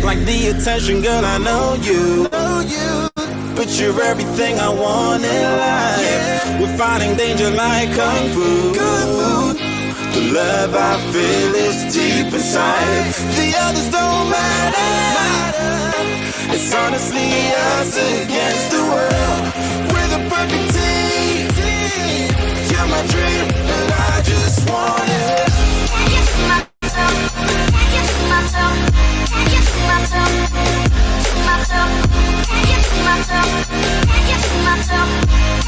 Like the attention, girl, I know you. But you're everything I want in life. We're fighting danger like kung fu. The love I feel is deep inside. The others don't matter. It's honestly us against the world. We're the perfect team. You're my dream, and I just want it. Can you see myself? Can you see myself? Can you see myself? See myself? Can you see myself? Can you see myself?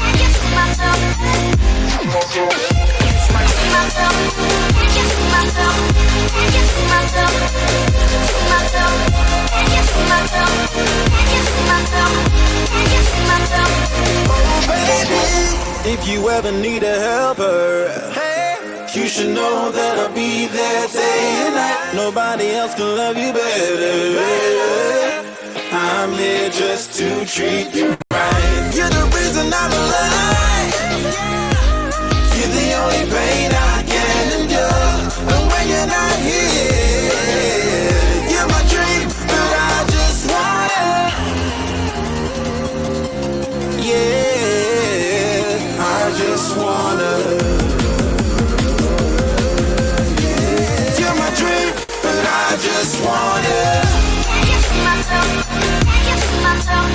Can you see myself? See myself? Can you see myself? Can you see myself? See myself? Can you see myself? Can you see myself? Can you see myself? Oh baby, if you ever need a helper, you should know that I'll be there day and night. Nobody else can love you better. I'm here just to treat you right. You're the reason I'm alive. You're the only pain I can endure. And when you're not here, you're my dream, but I just wanna. Yeah, I just wanna. You're my dream, but I just wanna. Can't get to myself, can't get to myself,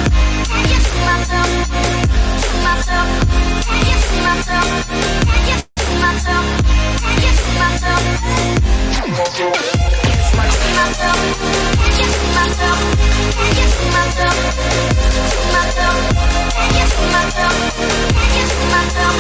can't get to myself, to myself, can't get to myself, can't get to myself, can't get to myself, to myself, can't get to myself, can't get to myself, to myself, can't get to myself, can't get to myself,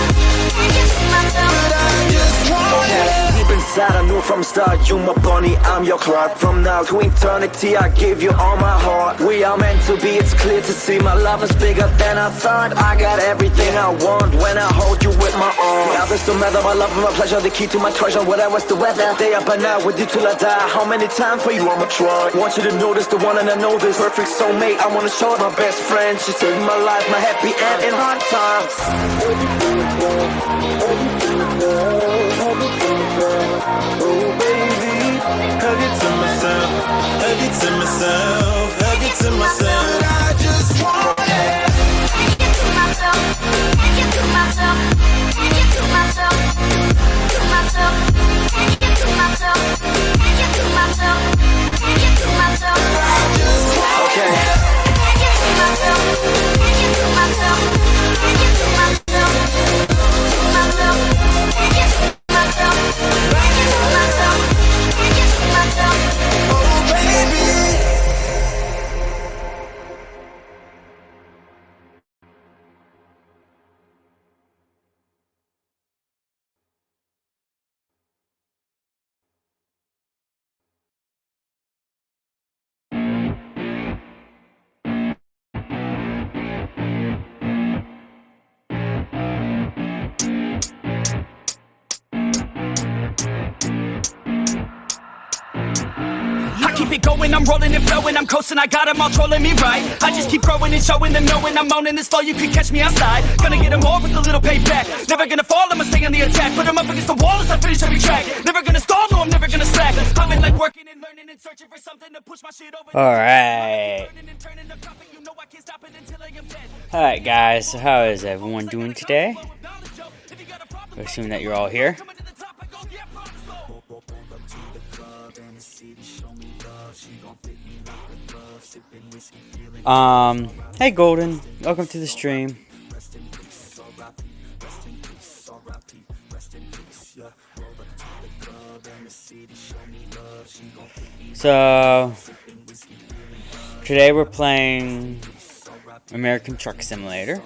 can't get to myself, but I just want. Deep inside I knew from the start, you my bunny, I'm your Clark. From now to eternity I give you all my heart. We are meant to be, it's clear to see. My love is bigger than I thought. I got everything I want when I hold you with my arms. Now this don't matter, my love and my pleasure, the key to my treasure. Whatever's the weather, day up and out with you till I die. How many times for you I'ma try? Want you to notice the one and I know this perfect soulmate. I wanna show it my best friend. She saved my life, my happy end in hard times. Oh baby, hug it to myself, hug it to myself, hug it to myself. I just want it. Can't get to myself, can't get to myself, can't get to myself, to myself, can't get to myself, can't get to myself, can't get to myself. I just want it. Can't get to myself, can't get to myself, can't get to myself, to myself, can't get to myself, can't get to myself, can't get to myself. Oh baby. I keep it going, I'm rolling and flowing, I'm coasting, I got them all trolling me right. I just keep growing and showing them knowing I'm owning this flow, you can catch me outside. Gonna get them all with a little payback. Never gonna fall, I'ma stay on the attack. Put them up against the wall as I finish every track. Never gonna stall, no I'm never gonna slack. I've been like working and learning and searching for something to push my shit over. Alright. Alright guys, so how is everyone doing today? I assume that you're all here. Hey Golden, welcome to the stream. So today we're playing American Truck Simulator.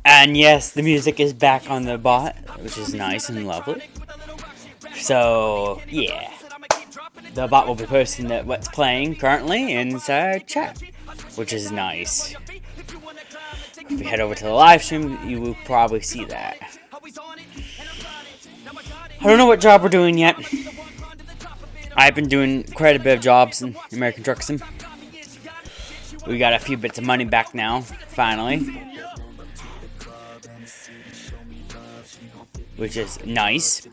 And yes, the music is back on the bot, which is nice and lovely. So yeah, the bot will be posting what's playing currently inside chat, which is nice. If we head over to the live stream, you will probably see that. I don't know what job we're doing yet. I've been doing quite a bit of jobs in American Truck Sim. We got a few bits of money back now, finally, which is nice.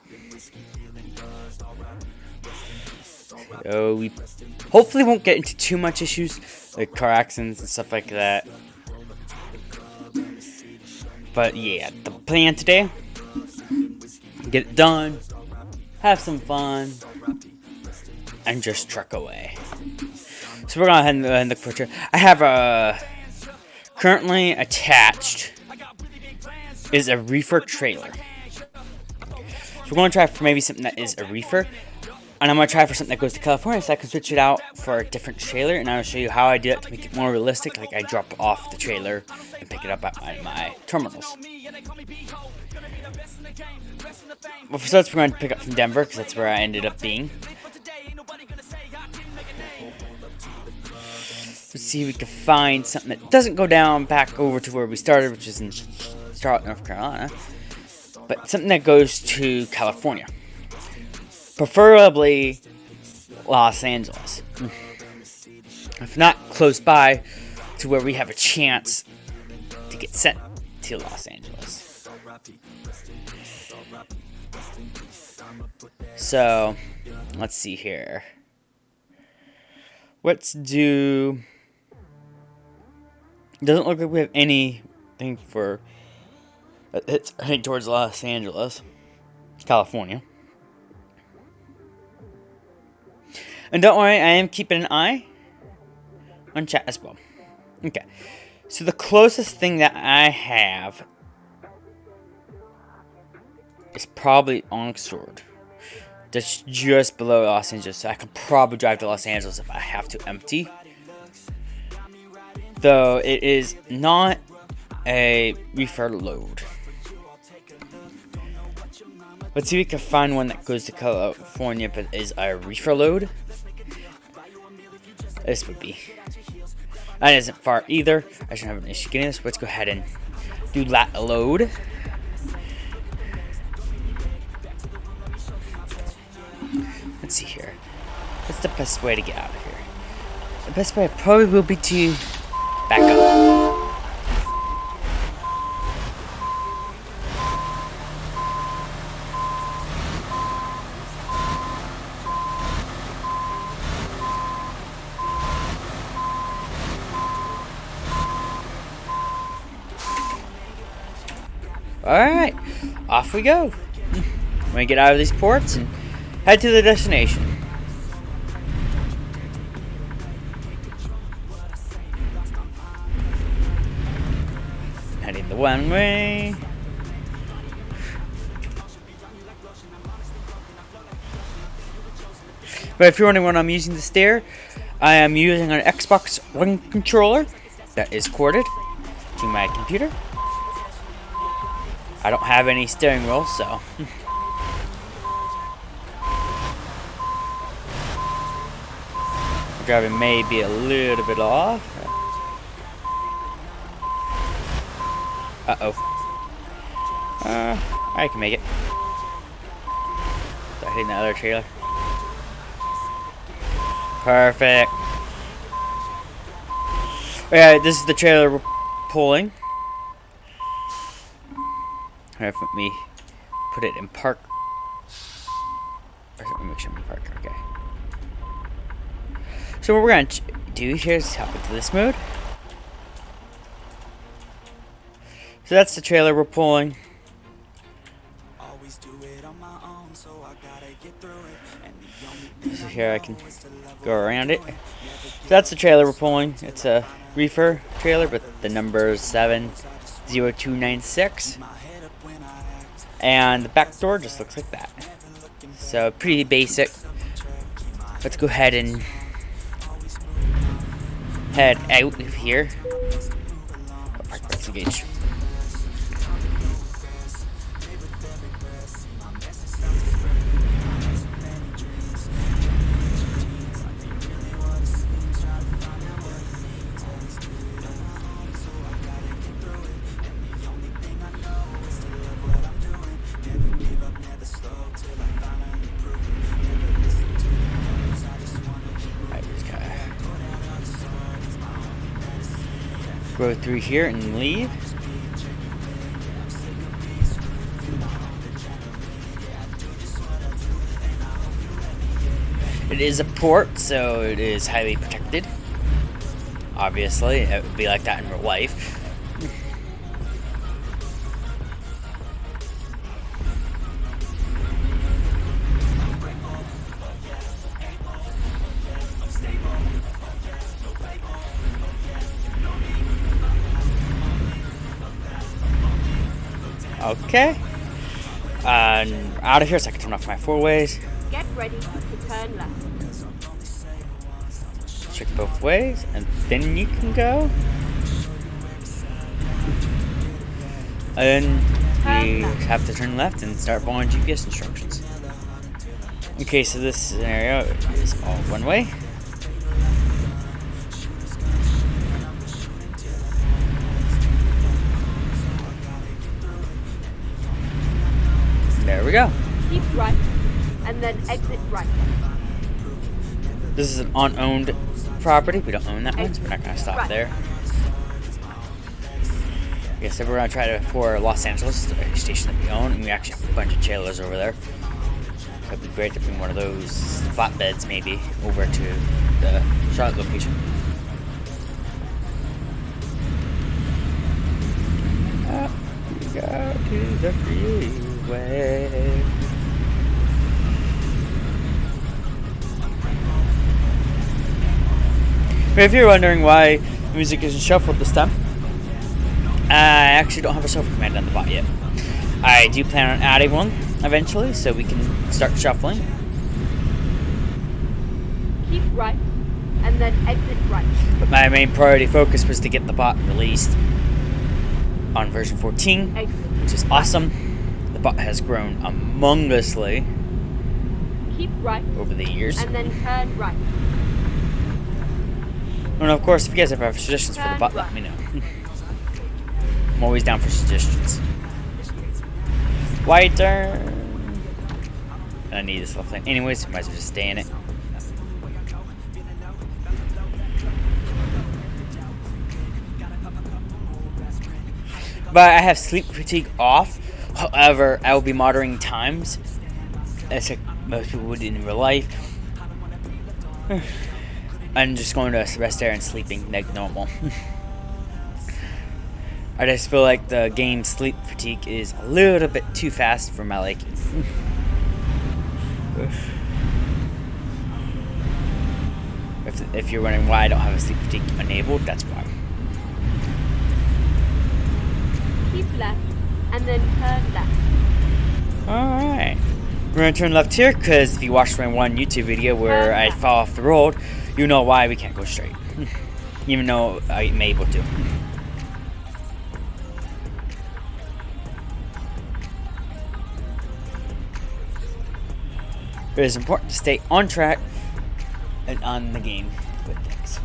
So we hopefully won't get into too much issues like car accidents and stuff like that. But yeah, the plan today: get it done, have some fun, and just truck away. So we're gonna head and look for a trailer. I have currently attached is a reefer trailer. So we're gonna try for maybe something that is a reefer. And I'm going to try for something that goes to California so I can switch it out for a different trailer. And I'll show you how I do it to make it more realistic. Like I drop off the trailer and pick it up at my terminals. Well, for starters, we're going to pick up from Denver because that's where I ended up being. Let's see if we can find something that doesn't go down back over to where we started, which is in Charlotte, North Carolina. But something that goes to California. Preferably Los Angeles. If not close by to where we have a chance to get sent to Los Angeles. So, let's see here. Let's do... Doesn't look like we have anything for... It's heading towards Los Angeles, California. And don't worry, I am keeping an eye on chat as well. Okay. So the closest thing that I have is probably Oxford. That's just below Los Angeles. So I could probably drive to Los Angeles if I have to empty. Though it is not a reefer load. Let's see if we can find one that goes to California but is a reefer load. This would be. That isn't far either. I shouldn't have an issue getting this. Let's go ahead and do that load. Let's see here. What's the best way to get out of here? The best way probably will be to back up. Alright, off we go. We're gonna get out of these ports and head to the destination. Heading the one way. But if you're wondering when I'm using the stair, I am using an Xbox One controller that is corded to my computer. I don't have any steering wheel, so driving may be a little bit off. Uh-oh. I can make it. Start hitting the other trailer. Perfect. Alright, this is the trailer we're pulling. Alright, let me put it in park. Let me make sure I'm in park. Okay. So what we're going to do here is hop into this mode. So that's the trailer we're pulling. So here I can go around it. So that's the trailer we're pulling. It's a reefer trailer, but the number is 70296. And the back door just looks like that. So pretty basic. Let's go ahead and head out of here. Park that's engaged. Go through here and leave. It is a port, so it is highly protected. Obviously, it would be like that in real life. Okay. Out of here so I can turn off my four ways. Get ready to turn left. Check both ways, and then you can go. And then you have to turn left and start following GPS instructions. Okay, so this scenario is all one way. There we go. Keep right, and then exit right. This is an unowned property. We don't own that one, so we're not gonna stop Right. there. Yeah, so we're gonna try to for Los Angeles, a station that we own, and we actually have a bunch of trailers over there. It'd be great to bring one of those flatbeds maybe over to the Charlotte location. Up we go to the freeway. But if you're wondering why the music isn't shuffled this time, I actually don't have a shuffle command on the bot yet. I do plan on adding one eventually, so we can start shuffling. Keep right, and then exit right. But my main priority focus was to get the bot released on version 14, Exit. which is awesome. The bot has grown humongously Keep right, over the years. and then turn right. And of course, if you guys ever have suggestions for the bot, let me know. I'm always down for suggestions. White turn. I need this little thing. Anyways, might as well just stay in it. But I have sleep fatigue off. However, I will be monitoring times, as like most people would in real life. I'm just going to rest there and sleeping like normal. I just feel like the game sleep fatigue is a little bit too fast for my liking. If you're wondering why I don't have a sleep fatigue enabled, that's why. Keep left, and then turn left. Alright. We're gonna turn left here because if you watched my one YouTube video where I fall off the road, you know why we can't go straight. Even though I'm able to. It is important to stay on track and on the game with things.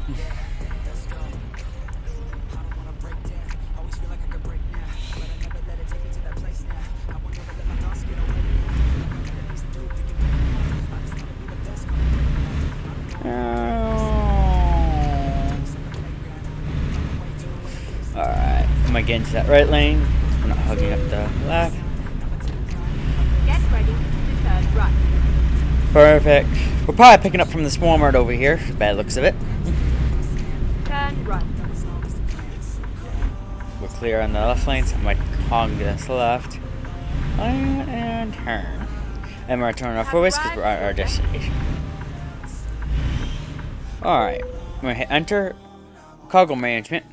Alright, I'm gonna get into that right lane. I'm not hugging up the left. Get ready to turn right. Perfect. We're probably picking up from this Walmart over here, by the looks of it. Turn right. We're clear on the left lane, so I might hog this left. And turn. And we're turning our four ways because we're at our destination. Alright, I'm gonna hit enter cargo management.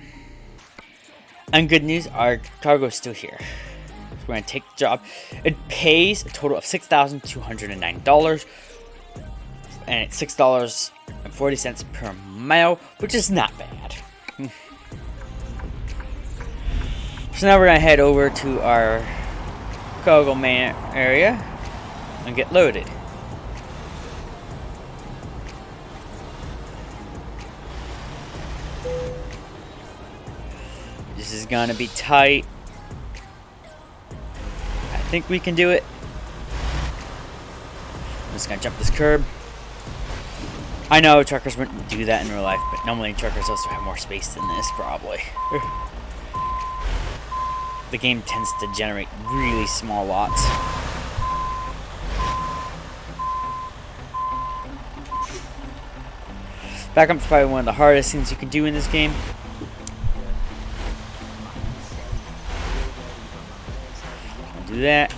And good news, our cargo is still here. So we're gonna take the job. It pays a total of $6,209. And it's $6.40 per mile, which is not bad. So now we're gonna head over to our cargo man area and get loaded. This is gonna be tight. I think we can do it. I'm just gonna jump this curb. I know truckers wouldn't do that in real life, but normally truckers also have more space than this, probably. The game tends to generate really small lots. Back up is probably one of the hardest things you can do in this game. I'll do that.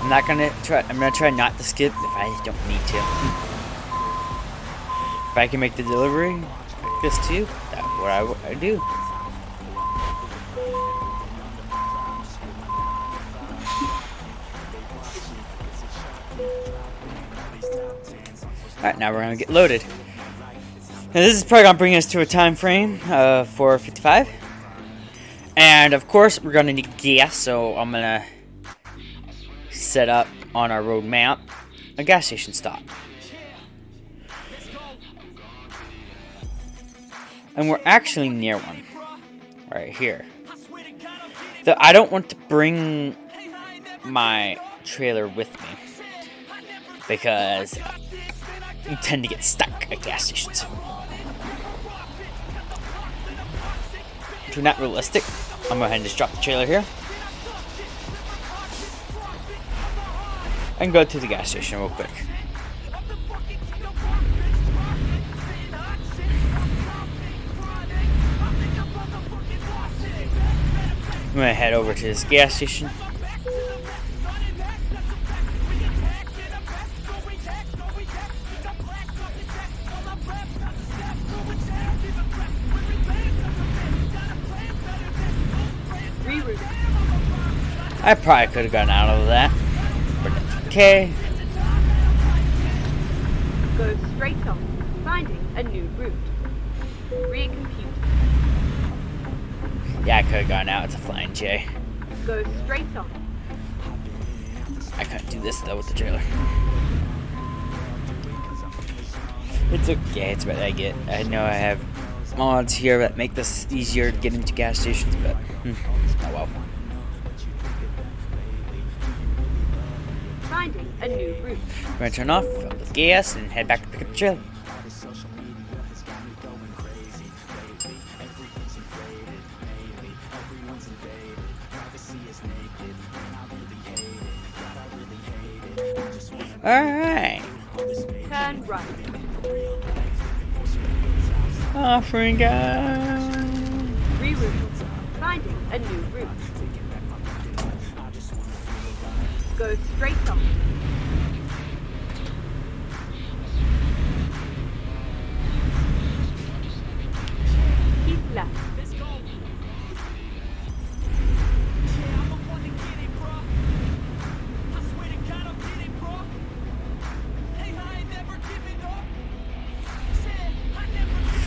I'm gonna try not to skip if I don't need to. If I can make the delivery like this too, that's what I do. Alright, now we're gonna get loaded. Now this is probably gonna bring us to a time frame of 4:55. And of course we're gonna need gas, so I'm gonna set up on our road map a gas station stop. And we're actually near one. Right here. Though I don't want to bring my trailer with me. Because you tend to get stuck at gas stations. To not realistic, I'm going to go ahead and just drop the trailer here. And go to the gas station real quick. I'm going to head over to this gas station. I probably could have gotten out of that, but that's okay. Go straight on, finding a new route. Recompute. Yeah, I could have gone out. It's a flying J. Go straight on. I couldn't do this though with the trailer. It's okay. It's what I get. I know I have mods here that make this easier to get into gas stations, but oh well. Finding a new route. I'm gonna turn off, fill the gas, and head back to pick up the trailer. Alright. Turn right. Offering guy. Reroute. Finding a new route. Go straight on. Keep left.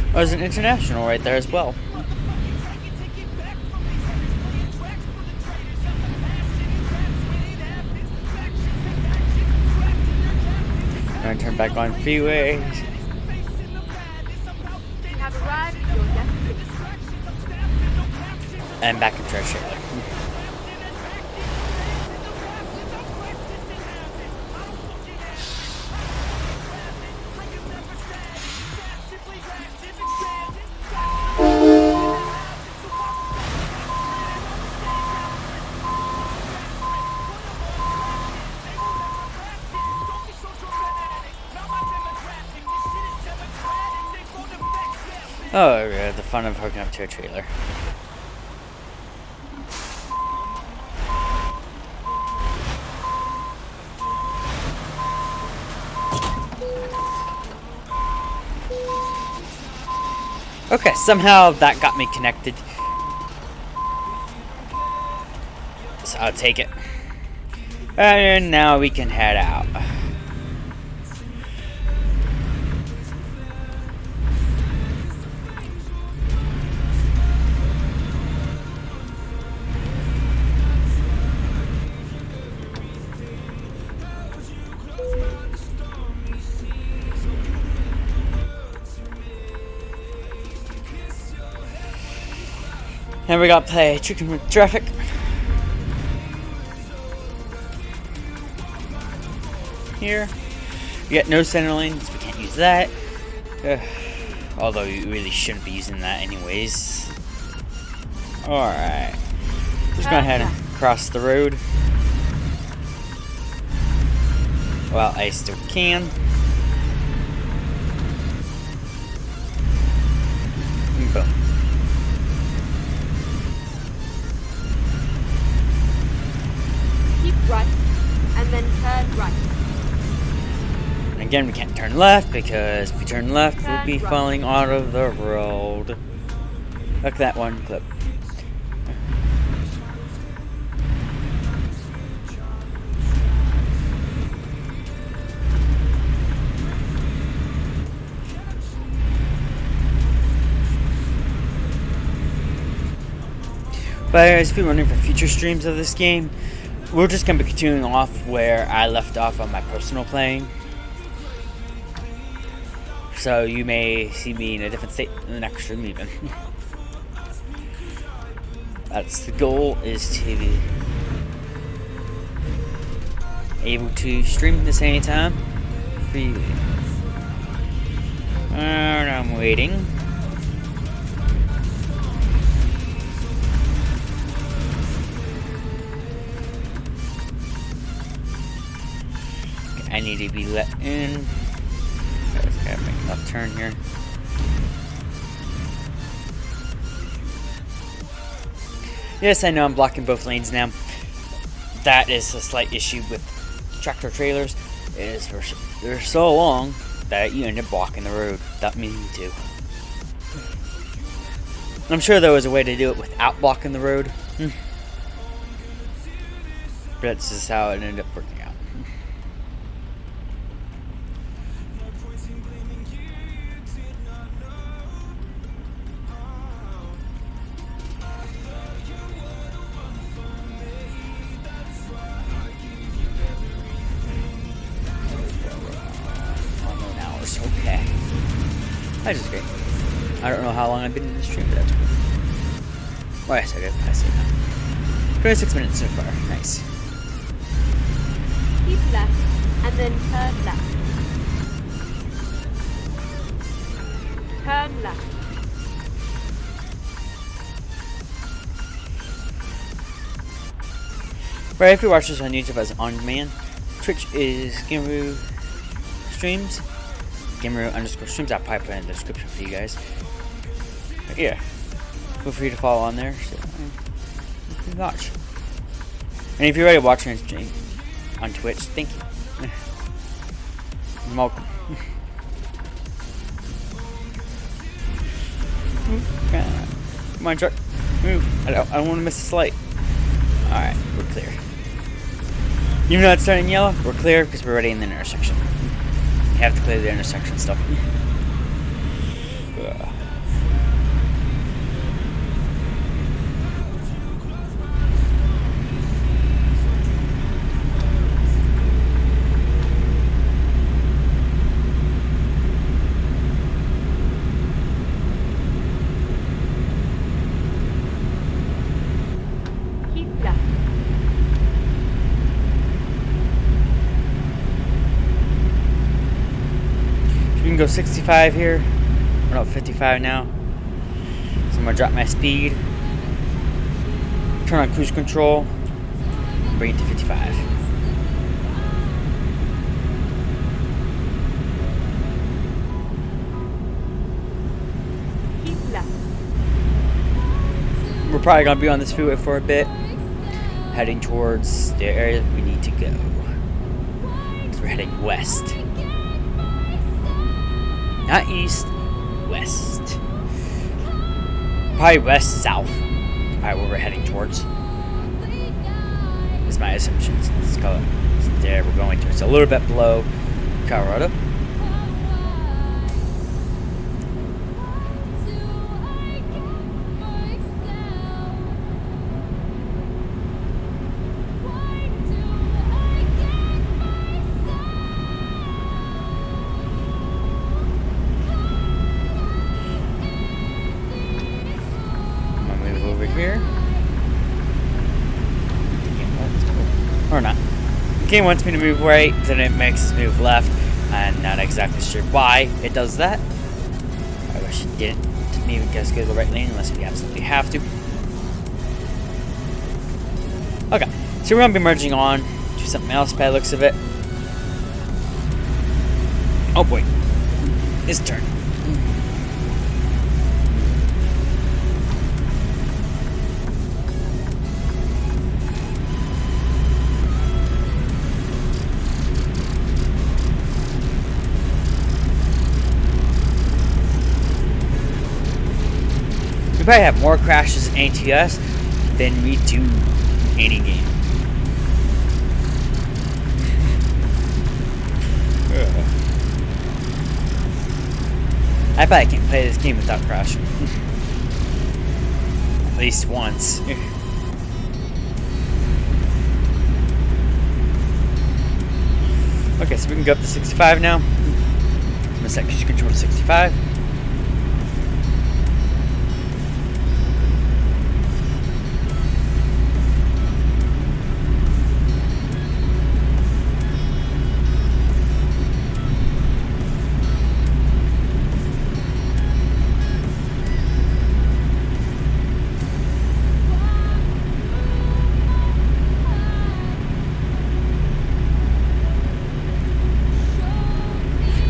Oh, there's an international right there as well. I'm gonna turn back on freeways. You have arrived at your destination. And back into our trailer. Oh, yeah, the fun of hooking up to a trailer. Okay, somehow that got me connected. So I'll take it. And now we can head out. And we gotta play Tricking with Traffic. Here. We got no center lanes, we can't use that. Although you really shouldn't be using that anyways. Alright. Just go ahead and cross the road. Well, I still can. And boom. Right, and then turn right. And again, we can't turn left because if we turn left, we'll be right. falling out of the road. Look at that one clip. But anyways, if you're wondering for future streams of this game, we're just going to be continuing off where I left off on my personal playing. So you may see me in a different state in the next stream even. That's the goal, is to be able to stream this anytime freely. And I'm waiting. I need to be let in. I just gotta make a left turn here. Yes, I know I'm blocking both lanes now. That is a slight issue with tractor trailers. Is they're so long that you end up blocking the road without meaning to. I'm sure there was a way to do it without blocking the road. But that's just how it ended up working out. Okay. That is great. I don't know how long I've been in this stream, but that's cool. Oh, yes, I see now. 26 minutes so far. Nice. Keep left, and then turn left. Turn left. Right, if you watch this on YouTube as OnDemand, Twitch is Gimru Streams. Gimru_streams. I'll probably put it in the description for you guys. But yeah, feel free to follow on there. So you can watch. And if you're already watching on Twitch, thank you. You're welcome. Come on, truck. Move. I don't want to miss this light. All right, we're clear. Even though it's turning yellow, we're clear because we're already in the intersection. You have to clear the intersection stuff. Keep left. You can go 65 here. We're not 55 now. So I'm gonna drop my speed. Turn on cruise control. Bring it to 55. Keep left. We're probably gonna be on this freeway for a bit, heading towards the area that we need to go. So we're heading west. Not east, west. Probably west, south. Probably where we're heading towards. Is my assumption. It's there we're going to. It's a little bit below Colorado. Here. Or not. The game wants me to move right, then it makes us move left. I'm not exactly sure why it does that. I wish it didn't. Didn't even guess go to the right lane unless we absolutely have to. Okay, so we're gonna be merging on to something else by the looks of it. Oh boy, his turn. We probably have more crashes in ATS than we do any game. I probably can't play this game without crashing. At least once. Okay, so we can go up to 65 now. gonna set cruise control to 65.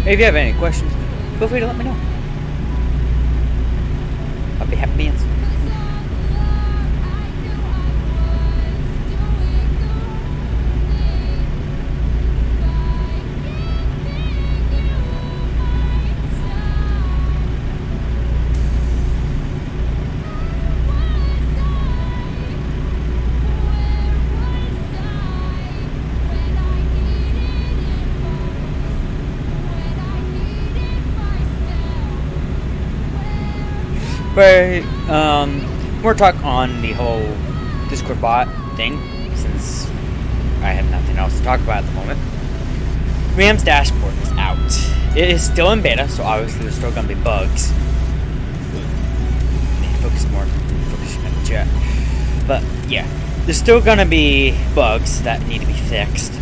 If you have any questions, feel free to let me know. I'll be happy to answer. But more talk on the whole Discord bot thing, since I have nothing else to talk about at the moment. RAM's dashboard is out. It is still in beta, so obviously there's still gonna be bugs. Need to focus more. Focus on the chat. But yeah, there's still gonna be bugs that need to be fixed,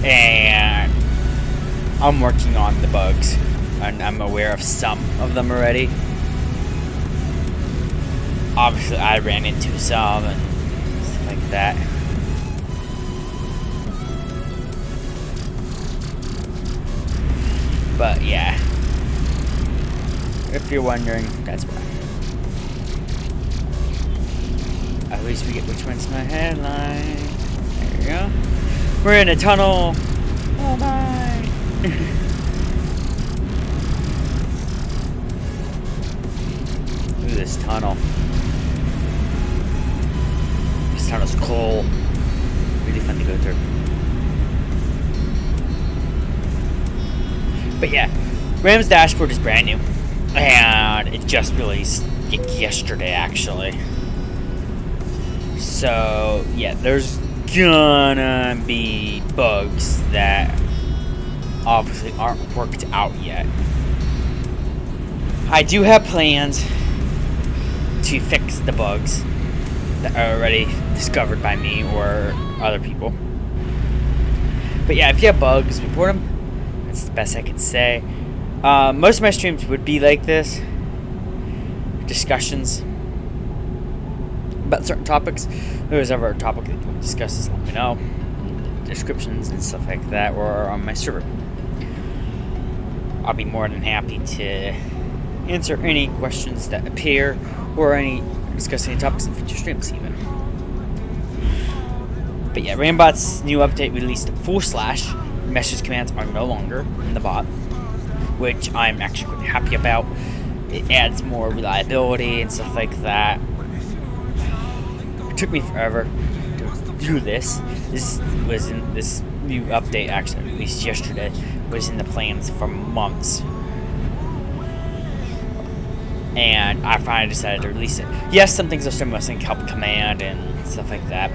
and I'm working on the bugs. And I'm aware of some of them already. Obviously, I ran into some and stuff like that. But yeah, if you're wondering, that's why. At least we get which one's my headline. There we go. We're in a tunnel. Oh my. This tunnel. This tunnel's cool. Really fun to go through. But yeah, RAM's dashboard is brand new, and it just released yesterday, actually. So yeah, there's gonna be bugs that obviously aren't worked out yet. I do have plans to fix the bugs that are already discovered by me or other people. But yeah, if you have bugs, report them. That's the best I can say. Most of my streams would be like this. Discussions about certain topics. If there's ever a topic that you want to discuss, just let me know. Descriptions and stuff like that, or on my server. I'll be more than happy to answer any questions that appear, or discuss any topics in future streams even. But yeah, Rambot's new update released / message commands are no longer in the bot, which I'm actually quite happy about. It adds more reliability and stuff like that. It took me forever to do this. This new update, actually released yesterday, was in the plans for months. And I finally decided to release it. Yes, some things are still missing, help command and stuff like that.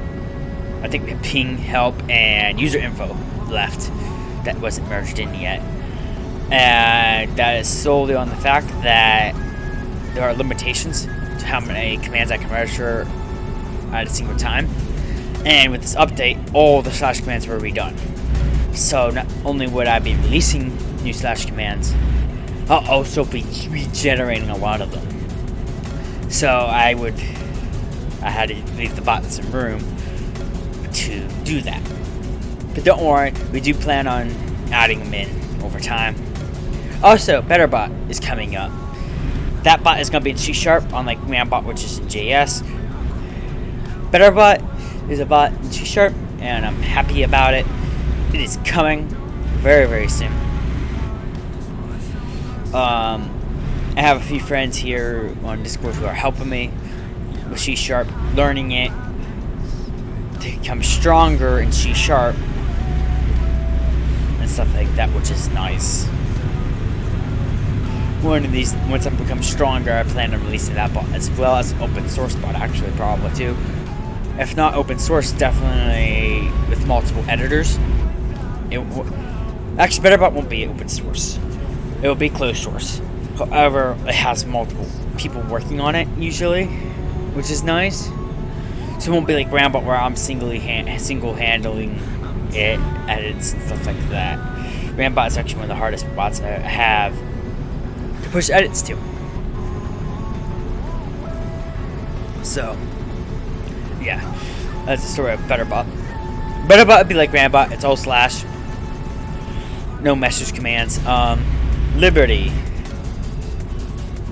I think we have ping, help, and user info left that wasn't merged in yet. And that is solely on the fact that there are limitations to how many commands I can register at a single time. And with this update, all the / commands were redone. So not only would I be releasing new / commands, I'll also be regenerating a lot of them. So I had to leave the bot some room to do that. But don't worry, we do plan on adding them in over time. Also, BetterBot is coming up. That bot is going to be in C#, unlike Rambot, which is in JS. BetterBot is a bot in C#, and I'm happy about it. It is coming very, very soon. I have a few friends here on Discord who are helping me with C#, learning it to become stronger in C# and stuff like that, which is nice. One of these, once I become stronger, I plan on releasing that bot as well as open source bot, actually, probably too. If not open source, definitely with multiple editors. Actually, BetterBot won't be open source. It will be closed source. However, it has multiple people working on it usually, which is nice. So it won't be like Rambot where I'm single handling it, edits and stuff like that. Rambot is actually one of the hardest bots I have to push edits to. So, yeah, that's the story of BetterBot. BetterBot would be like Rambot. It's all slash, no message commands. Liberty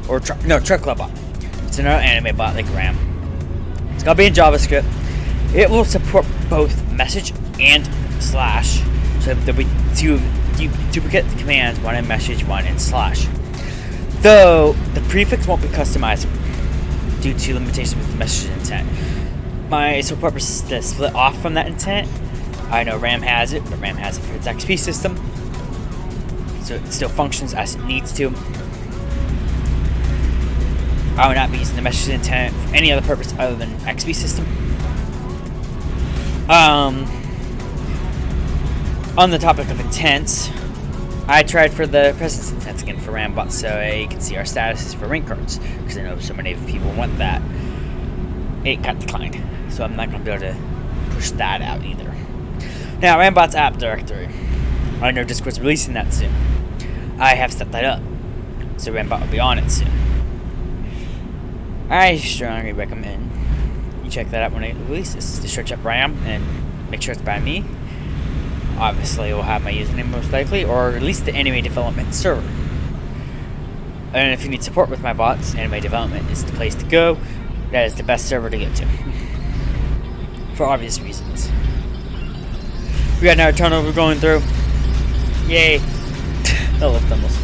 or Truckla-bot. It's another anime bot like Ram. It's gonna be in JavaScript. It will support both message and slash, so there'll be two duplicate commands, one in message, one in slash. Though the prefix won't be customizable due to limitations with the message intent. My sole purpose is to split off from that intent. I know RAM has it, but RAM has it for its XP system, so it still functions as it needs to. I will not be using the message intent for any other purpose other than XP system. On the topic of intents, I tried for the presence intents again for Rambot, so you can see our statuses for rank cards, because I know so many people want that. It got declined, so I'm not going to be able to push that out either. Now, Rambot's app directory. I know Discord's releasing that soon. I have set that up, so Rambot will be on it soon. I strongly recommend you check that out when it releases. To search up Ram and make sure it's by me. Obviously, it will have my username most likely, or at least the anime development server. And if you need support with my bots, anime development is the place to go. That is the best server to get to, for obvious reasons. We got another turnover going through. Yay! No lift tumbles.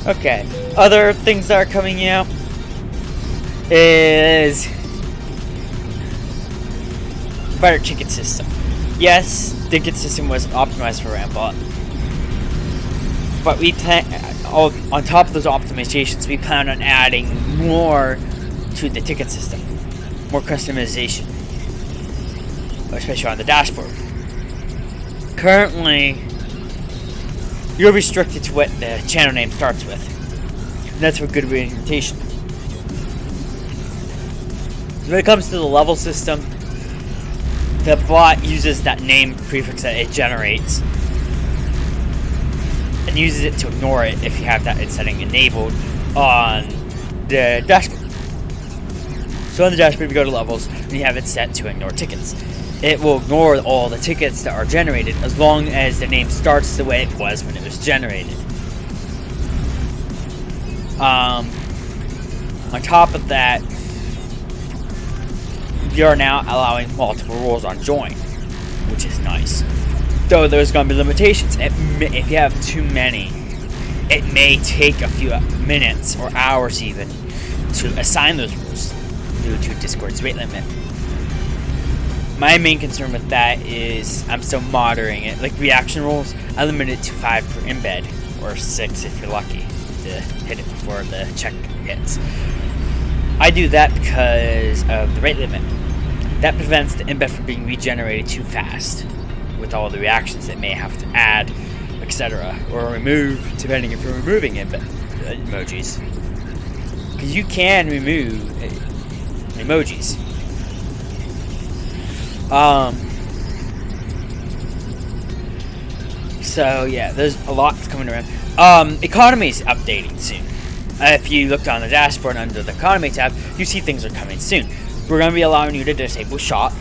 Okay, other things that are coming out is better ticket system. Yes, the ticket system was optimized for Rambot, but we plan on top of those optimizations, we plan on adding more to the ticket system, more customization, especially on the dashboard. Currently, you're restricted to what the channel name starts with. And that's for good orientation. So when it comes to the level system, the bot uses that name prefix that it generates and uses it to ignore it if you have that setting enabled on the dashboard. So on the dashboard, if you go to levels and you have it set to ignore tickets, it will ignore all the tickets that are generated as long as the name starts the way it was when it was generated. On top of that, we are now allowing multiple roles on join, which is nice. Though there's going to be limitations. If you have too many, it may take a few minutes or hours even to assign those roles due to Discord's rate limit. My main concern with that is I'm still monitoring it. Like reaction roles, I limit it to 5 per embed, or 6 if you're lucky to hit it before the check hits. I do that because of the rate limit. That prevents the embed from being regenerated too fast with all the reactions that may have to add, etc. or remove, depending if you're removing emojis. Because you can remove emojis. So yeah, there's a lot coming around. Economy's updating soon. If you look on the dashboard under the economy tab, you see things are coming soon. We're going to be allowing you to disable shop,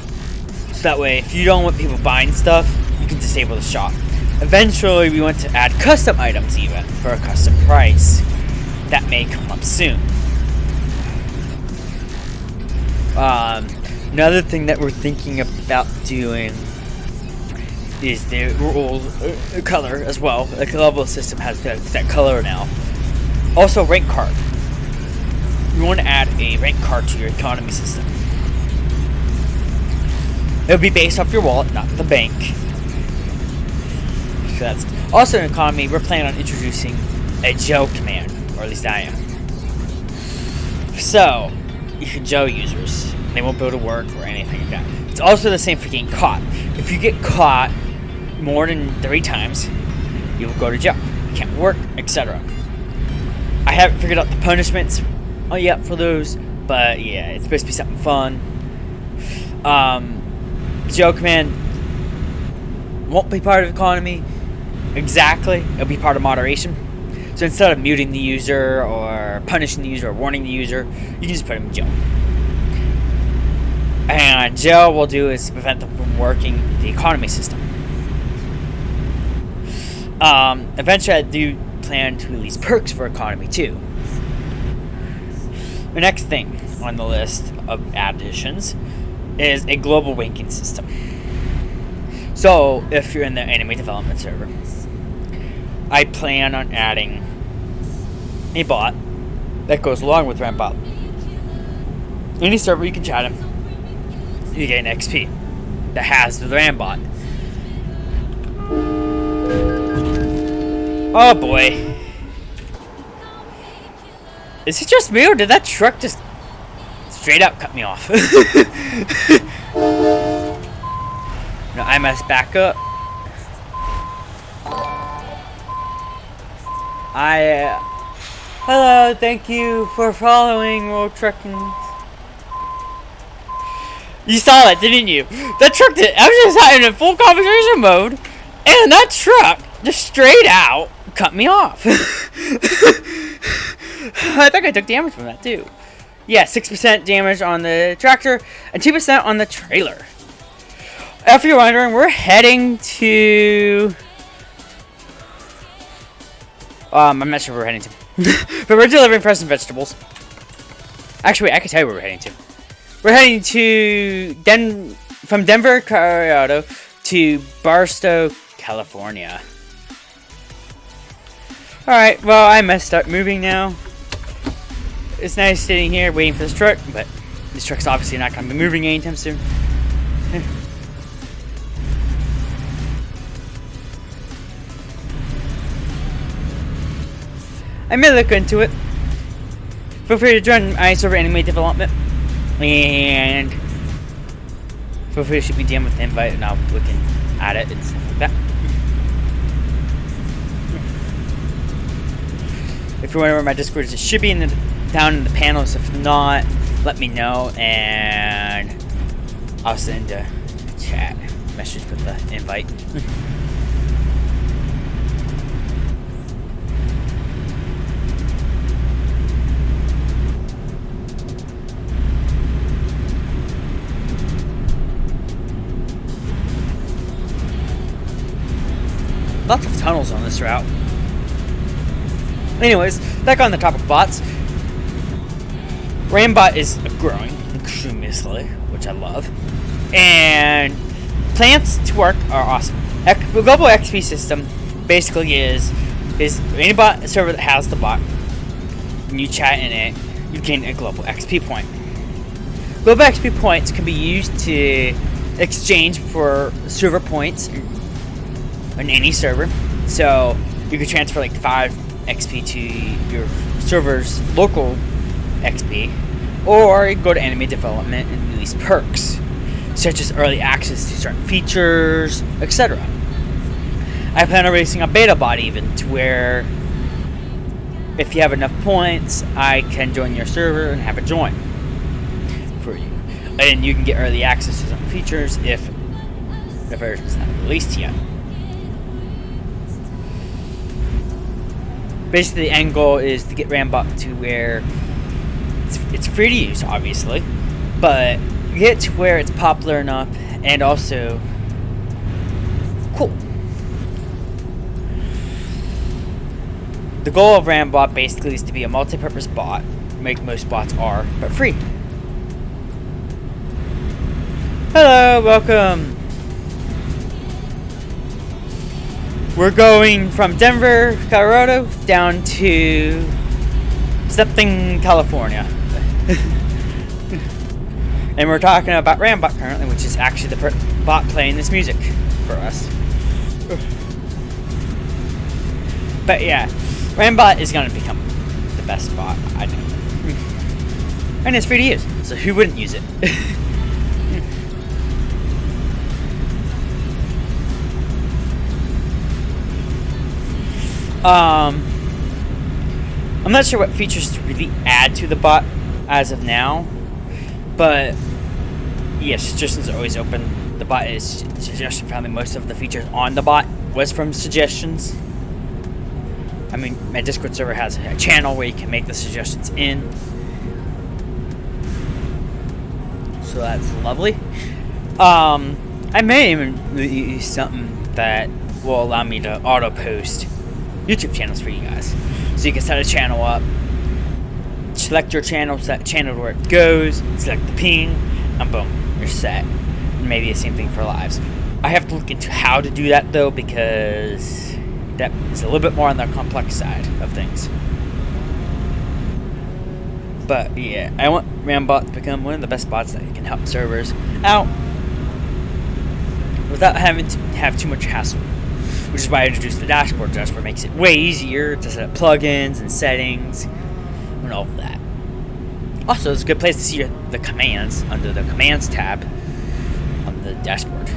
so that way if you don't want people buying stuff, you can disable the shop. Eventually we want to add custom items even for a custom price. That may come up soon. Another thing that we're thinking about doing is the rule color as well. The level system has that color now. Also, rank card. You want to add a rank card to your economy system. It'll be based off your wallet, not the bank. So that's also in economy. We're planning on introducing a Joe command, or at least I am. So, you Joe users, They won't be able to work or anything like that. It's also the same for getting caught. If you get caught more than 3 times, you will go to jail. You can't work, etc. I haven't figured out the punishments yet for those, but yeah, it's supposed to be something fun. Jail command won't be part of the economy exactly. It'll be part of moderation. So instead of muting the user or punishing the user or warning the user, you can just put them in jail. And jail will do is prevent them from working the economy system. Eventually I do plan to release perks for economy too. The next thing on the list of additions is a global ranking system. So if you're in the anime development server, I plan on adding a bot that goes along with Rambot. Any server you can chat him, you get an XP that has the Rambot. Oh boy. Is it just me or did that truck just straight up cut me off? No, I messed back up. Hello, thank you for following World Trucking. You saw that, didn't you? That truck did. I was just having a full conversation mode, and that truck just straight out cut me off. I think I took damage from that too. Yeah, 6% damage on the tractor and 2% on the trailer. If you're wondering, we're heading to... I'm not sure where we're heading to. But we're delivering fresh vegetables. Actually, I can tell you where we're heading to. We're heading to from Denver, Colorado to Barstow, California. Alright, well, I messed up moving now. It's nice sitting here waiting for this truck, but this truck's obviously not going to be moving anytime soon. I may look into it. Feel free to join my server anime development. And feel free to shoot me DM with an invite and I'll look at it and stuff like that. If you're wondering where my Discord is, it should be down in the panels. If not, let me know and I'll send a chat message with the invite. Lots of tunnels on this route. Anyways, back on the topic of bots. Rambot is growing extremely, which I love. And plans to work are awesome. The global XP system basically is any bot server that has the bot, and you chat in it, you gain a global XP point. Global XP points can be used to exchange for server points on any server. So you could transfer like 5 XP to your server's local XP, or you go to anime development and release perks such as early access to certain features, etc. I plan on releasing a beta bot even to where if you have enough points, I can join your server and have it join for you, and you can get early access to some features if the version's not released yet. Basically, the end goal is to get Rambot to where it's free to use, obviously, but get to where it's popular enough and also cool. The goal of Rambot basically is to be a multi-purpose bot, like most bots are, but free. Hello, welcome. We're going from Denver, Colorado, down to something, California. And we're talking about Rambot currently, which is actually the bot playing this music for us. But yeah, Rambot is going to become the best bot, I think. And it's free to use, so who wouldn't use it? I'm not sure what features to really add to the bot as of now, but yeah, suggestions are always open. The bot is suggestion friendly. Most of the features on the bot was from suggestions. I mean, my Discord server has a channel where you can make the suggestions in, so that's lovely. I may even use something that will allow me to auto post YouTube channels for you guys. So you can set a channel up, select your channel, set channel to where it goes, select the ping, and boom, you're set. And maybe the same thing for lives. I have to look into how to do that though, because that is a little bit more on the complex side of things. But yeah, I want Rambot to become one of the best bots that can help servers out without having to have too much hassle. Which is why I introduced the dashboard. The dashboard makes it way easier to set up plugins and settings and all of that. Also, it's a good place to see the commands under the commands tab on the dashboard.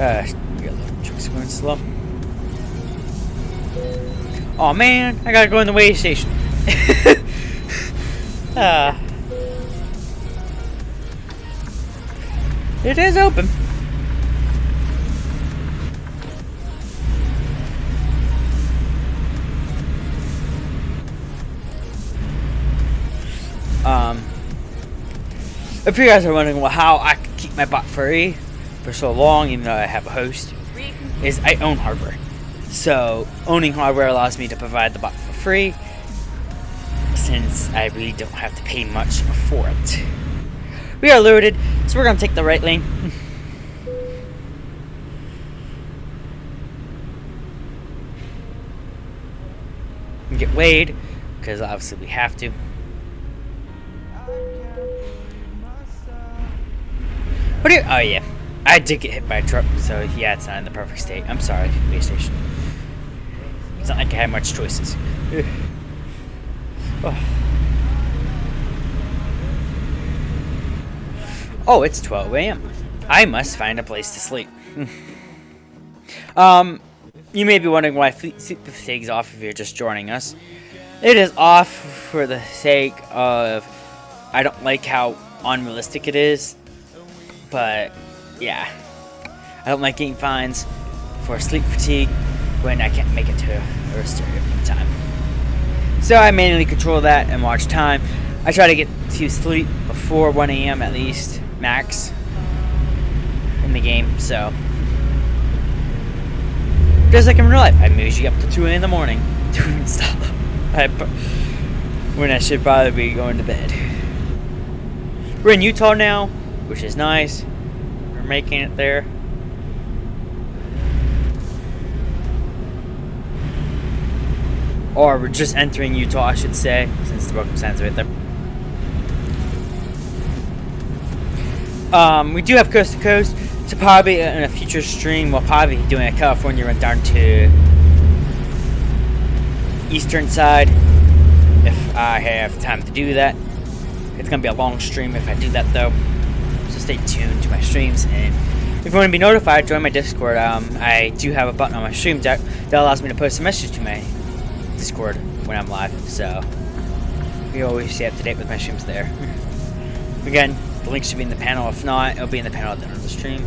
We got little trucks going slow. Oh man, I gotta go in the way station. It is open. If you guys are wondering how I can keep my bot free for so long, even though I have a host, is I own hardware. So owning hardware allows me to provide the bot for free, since I really don't have to pay much for it. We are loaded, so we're gonna take the right lane. And get weighed, because obviously we have to. What do you? Oh yeah. I did get hit by a truck, so yeah, it's not in the perfect state. I'm sorry, base station. It's not like I had much choices. Oh, it's 12 a.m. I must find a place to sleep. You may be wondering why sleep fatigue's off if you're just joining us. It is off for the sake of I don't like how unrealistic it is, but yeah, I don't like getting fines for sleep fatigue when I can't make it to a rest area in time. So I manually control that and watch time. I try to get to sleep before 1 a.m. at least, max, in the game, so. Just like in real life, I'm usually up to 2 in the morning doing stuff when I should probably be going to bed. We're in Utah now, which is nice. We're making it there. Or we're just entering Utah, I should say, since the welcome sign's right there. We do have coast to coast, so probably in a future stream we'll probably be doing a California run down to eastern side if I have time to do that. It's gonna be a long stream if I do that though, so stay tuned to my streams. And if you want to be notified, join my Discord. I do have a button on my stream deck that allows me to post a message to my Discord when I'm live, so you always stay up to date with my streams there. Again, the link should be in the panel. If not, it'll be in the panel at the end of the stream.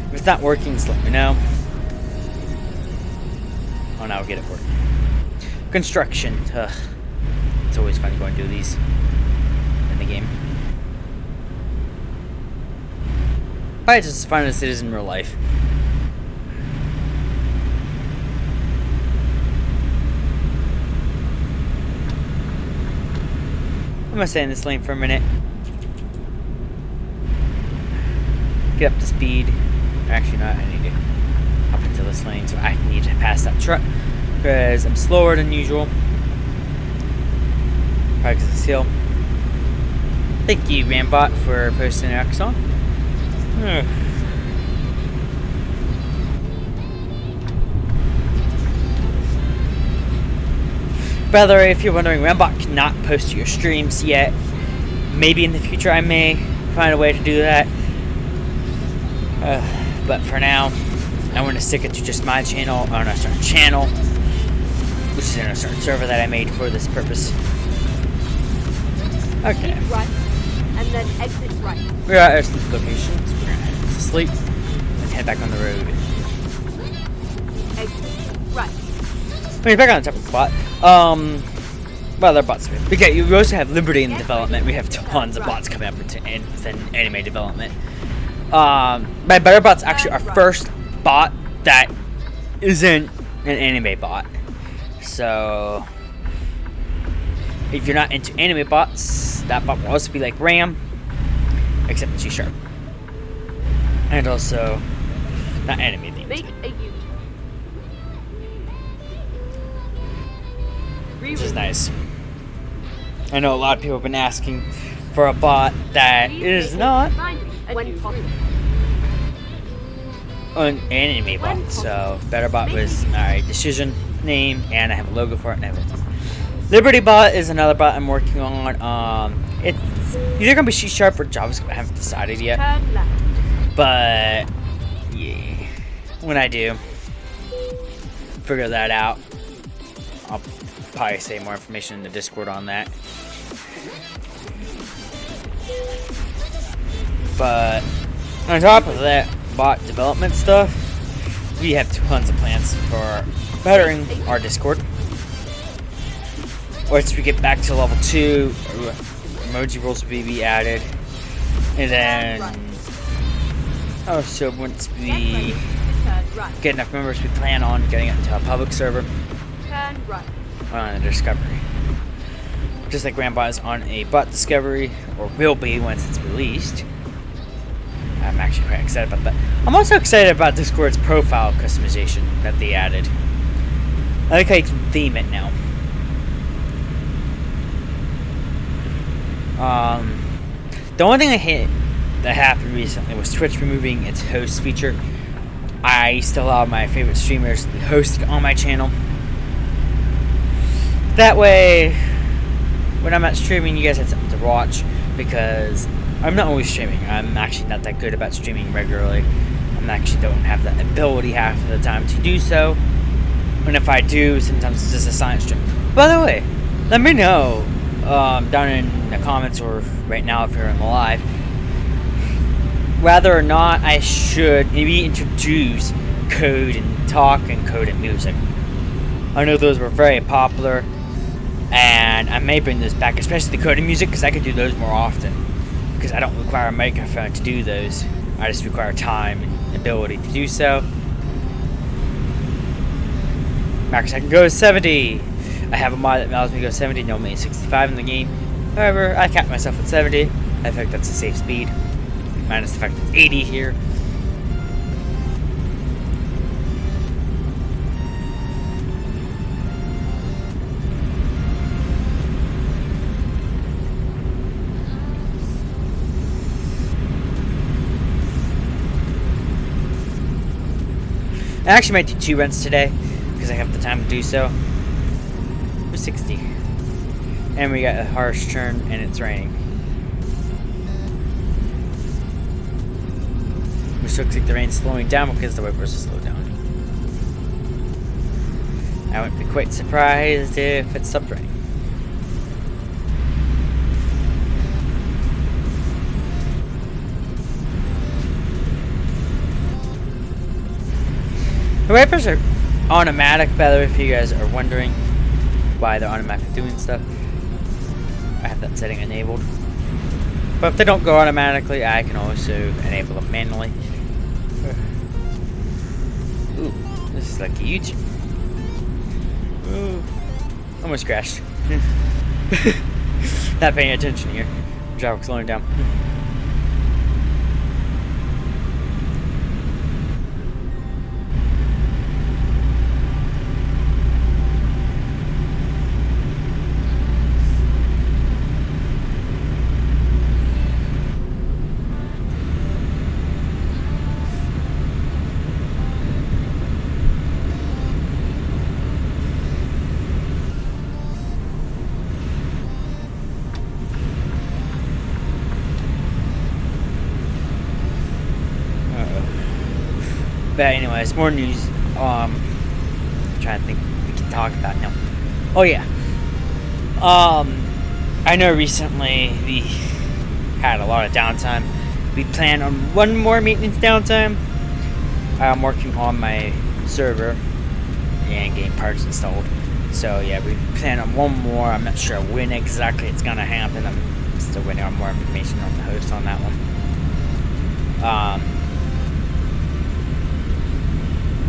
If it's not working, just let me know. Oh, now I'll get it working. Construction. Ugh. It's always fun going to do these in the game. But it's as fun as it is in real life. I'm gonna stay in this lane for a minute. Get up to speed. Actually, not. I need to hop into this lane, so I need to pass that truck because I'm slower than usual. Practice the seal. Thank you, Rambot, for posting an Exxon. By the way, if you're wondering, Rambot cannot post to your streams yet. Maybe in the future I may find a way to do that. But for now, I want to stick it to just my channel on a certain channel, which is in a certain server that I made for this purpose. Okay. Keep right, and then exit right. We're at our sleep location, so we're gonna head to sleep and head back on the road. Exit right. We're back on the top of the bot. Well, they're bots. We also have Liberty in development. We have tons of bots coming up within anime development. By better bots, actually our first bot that isn't an anime bot. So if you're not into anime bots, that bot will also be like RAM, except in C#. And also not anime themed. Make a U. Which is nice. I know a lot of people have been asking for a bot that is not When possible. an anime bot. So better bot was my decision name, and I have a logo for it and everything. Liberty bot is another bot I'm working on. It's either gonna be C# or JavaScript. I haven't decided yet. Turn left. But yeah, when I do figure that out, I'll probably say more information in the Discord on that. But on top of that bot development stuff, we have tons of plans for bettering our Discord. Once we get back to level 2, emoji rules will be added. And then also once we Turn right. get enough members, we plan on getting it into a public server Turn right. on a discovery. Just like Rambot is on a bot discovery, or will be once it's released. I'm actually quite excited about that. I'm also excited about Discord's profile customization that they added. I like how you can theme it now. The only thing I hate that happened recently was Twitch removing its host feature. I used to allow my favorite streamers to be hosted on my channel. That way, when I'm not streaming, you guys have something to watch, because I'm not always streaming. I'm actually not that good about streaming regularly. I actually don't have the ability half of the time to do so. And if I do, sometimes it's just a silent stream. By the way, let me know down in the comments or right now if you're in the live, whether or not I should maybe introduce code and talk and code and music. I know those were very popular, and I may bring those back, especially the code and music, because I could do those more often. Because I don't require a microphone to do those. I just require time and ability to do so. Max, I can go 70. I have a mod that allows me to go 70, normally 65 in the game. However, I capped myself at 70. I think that's a safe speed. Minus the fact that it's 80 here. I actually might do 2 runs today, because I have the time to do so. We're 60. And we got a harsh turn, and it's raining. Which looks like the rain's slowing down because the wipers are slowed down. I wouldn't be quite surprised if it stopped raining. The wipers are automatic, by the way, if you guys are wondering why they're automatically doing stuff. I have that setting enabled. But if they don't go automatically, I can also enable them manually. Ooh, this is like a YouTube. Ooh, almost crashed. Not paying attention here. Traffic slowing down. But anyways, more news. I'm trying to think what we can talk about now. Oh yeah. I know recently we had a lot of downtime. We plan on one more maintenance downtime. I'm working on my server and getting parts installed. So yeah, we plan on one more. I'm not sure when exactly it's gonna happen. I'm still waiting on more information on the host on that one.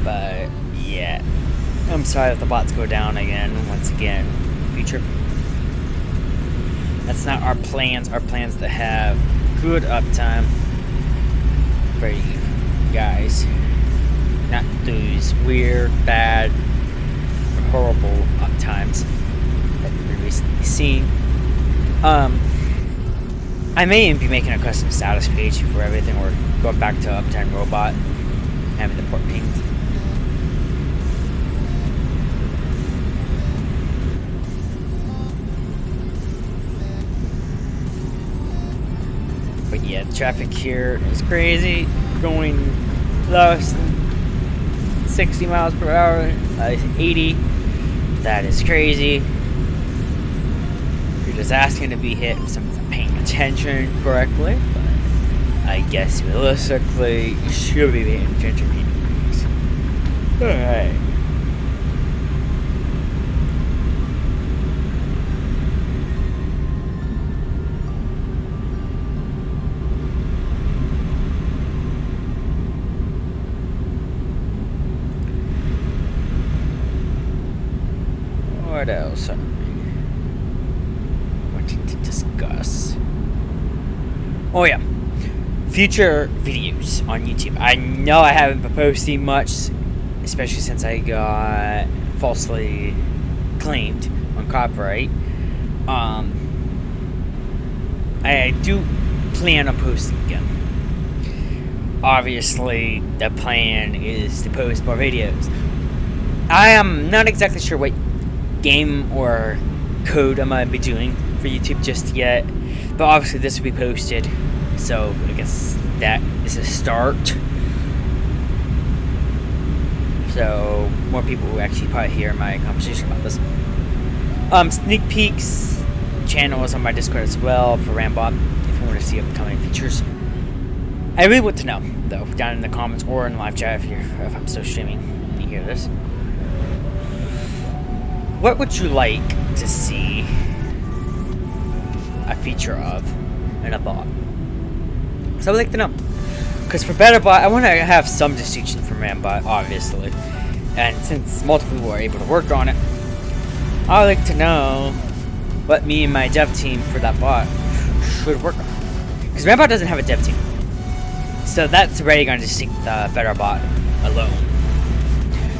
But yeah, I'm sorry if the bots go down again, once again, in the future. That's not our plans. Our plans to have good uptime for you guys. Not those weird, bad, or horrible uptimes that we've recently seen. I may even be making a custom status page for everything. We're going back to Uptime Robot, having the port pings. But yeah, the traffic here is crazy. Going less than 60 miles per hour, 80. That is crazy. You're just asking to be hit if someone's not paying attention correctly. But I guess realistically, you should be paying attention anyways. Alright. What else are we wanting to discuss? Oh yeah, future videos on YouTube. I know I haven't been posting much, especially since I got falsely claimed on copyright. I do plan on posting again. Obviously, the plan is to post more videos. I am not exactly sure what game or code I'm gonna be doing for YouTube just yet, but obviously this will be posted, so I guess that is a start. So more people will actually probably hear my conversation about this. Sneak peeks channel is on my Discord as well for Rambot if you want to see upcoming features. I really want to know though, down in the comments or in live chat if I'm still streaming and you hear this. What would you like to see a feature of in a bot? So I would like to know. Because for BetterBot, I want to have some distinction from Rambot, obviously. And since multiple people are able to work on it, I would like to know what me and my dev team for that bot should work on. Because Rambot doesn't have a dev team. So that's already going to distinct the BetterBot alone.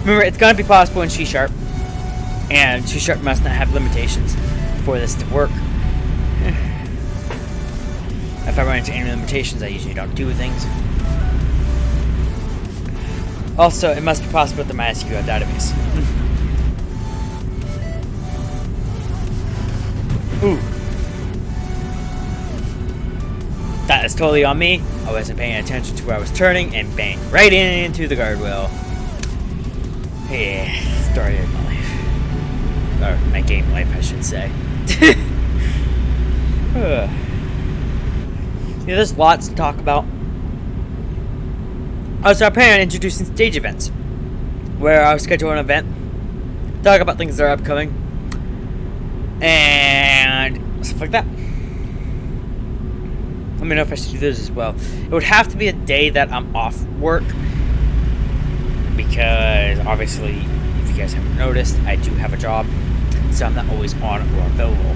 Remember, it's going to be possible in C#. And C# must not have limitations for this to work. If I run into any limitations, I usually don't do things. Also, it must be possible with the MySQL database. Ooh. That is totally on me. I wasn't paying attention to where I was turning and banged right into the guardrail. Yeah, story of my life. Or my game life, I should say. Yeah, there's lots to talk about. I was planning on introducing stage events, where I'll schedule an event, talk about things that are upcoming, and stuff like that. Let me know if I should do those as well. It would have to be a day that I'm off work, because obviously, if you guys haven't noticed, I do have a job. So I'm not always on or available.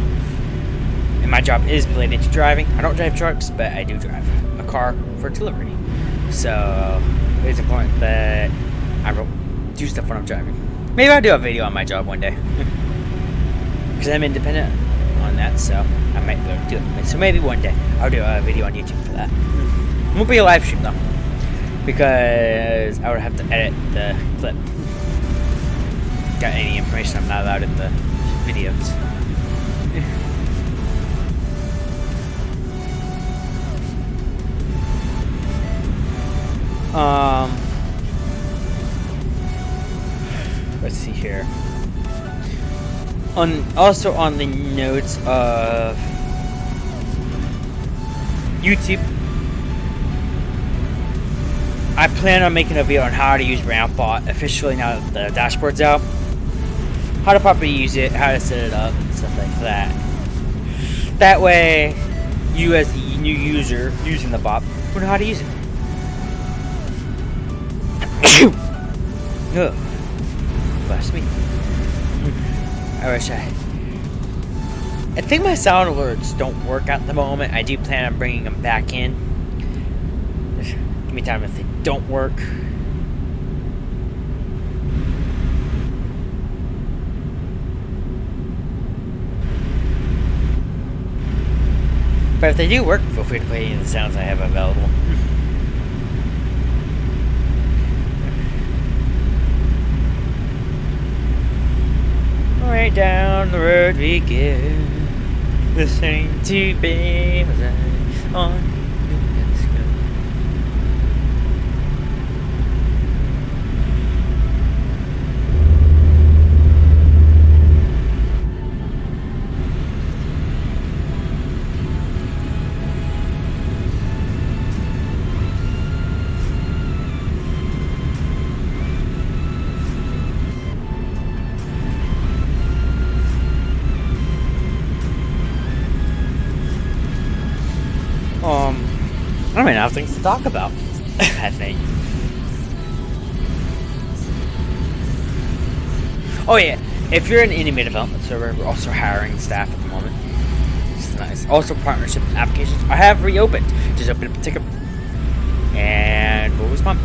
And my job is related to driving. I don't drive trucks, but I do drive a car for delivery. So it's important that I do stuff when I'm driving. Maybe I'll do a video on my job one day. Because I'm independent on that, so I might be able to do it. So maybe one day I'll do a video on YouTube for that. It won't be a live stream though, because I would have to edit the clip. Got any information I'm not allowed in the videos. here. Also on the notes of YouTube, I plan on making a video on how to use RampBot officially now that the dashboard's out. How to properly use it, how to set it up, and stuff like that. That way, you as the new user using the bot will know how to use it. Ugh. Bless me. I think my sound alerts don't work at the moment. I do plan on bringing them back in. Give me time if they don't work. But if they do work, feel free to play any of the sounds I have available. Right down the road we go, listening to Babe on. I don't even have things to talk about, I think. Oh yeah, if you're an indie development server, we're also hiring staff at the moment. This is nice. Also, partnership applications I have reopened. Just open up a ticket and we'll respond.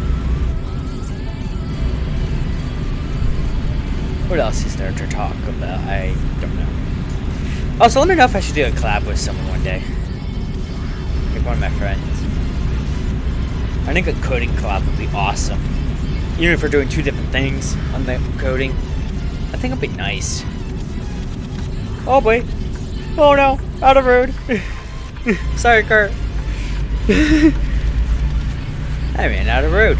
What else is there to talk about? I don't know. Also, let me know if I should do a collab with someone one day. Like one of my friends. I think a coding collab would be awesome. Even if we're doing two different things on the coding, I think it'd be nice. Oh boy. Oh no. Out of road. Sorry, car. I ran out of road.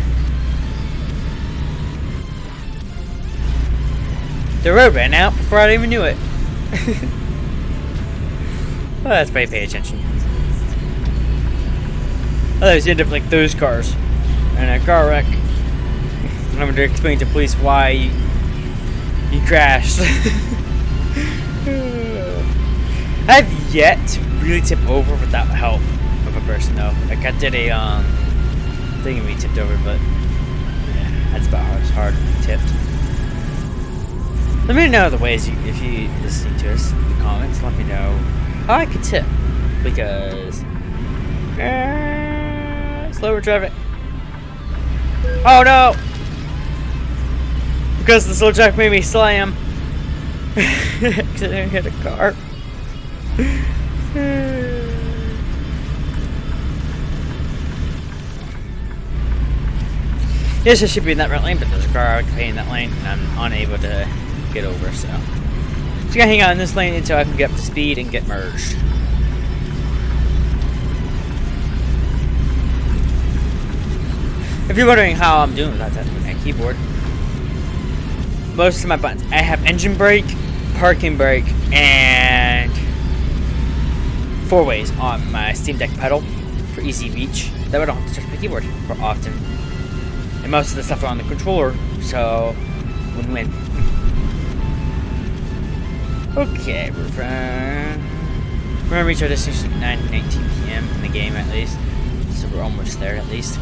The road ran out before I even knew it. Well, that's why I pay attention. Otherwise, you end up like those cars in a car wreck. I'm going to explain to police why you crashed. I've yet to really tip over without help of a person, though. Like I did a thing and we tipped over, but yeah, that's about how it's hard to be tipped. Let me know the ways if you listening to us in the comments. Let me know how I could tip, because. Slower traffic. Oh no! Because the slow traffic made me slam. Accidentally hit a car. Yes, I should be in that right lane, but there's a car occupying that lane, and I'm unable to get over, so. Just gotta hang out in this lane until I can get up to speed and get merged. If you're wondering how I'm doing without touching my keyboard, most of my buttons, I have engine brake, parking brake, and 4 ways on my Steam Deck pedal for easy reach. That way I don't have to touch my keyboard for often. And most of the stuff are on the controller, so win-win. Okay, we're gonna reach our destination at 9:19 p.m. in the game at least, so we're almost there at least.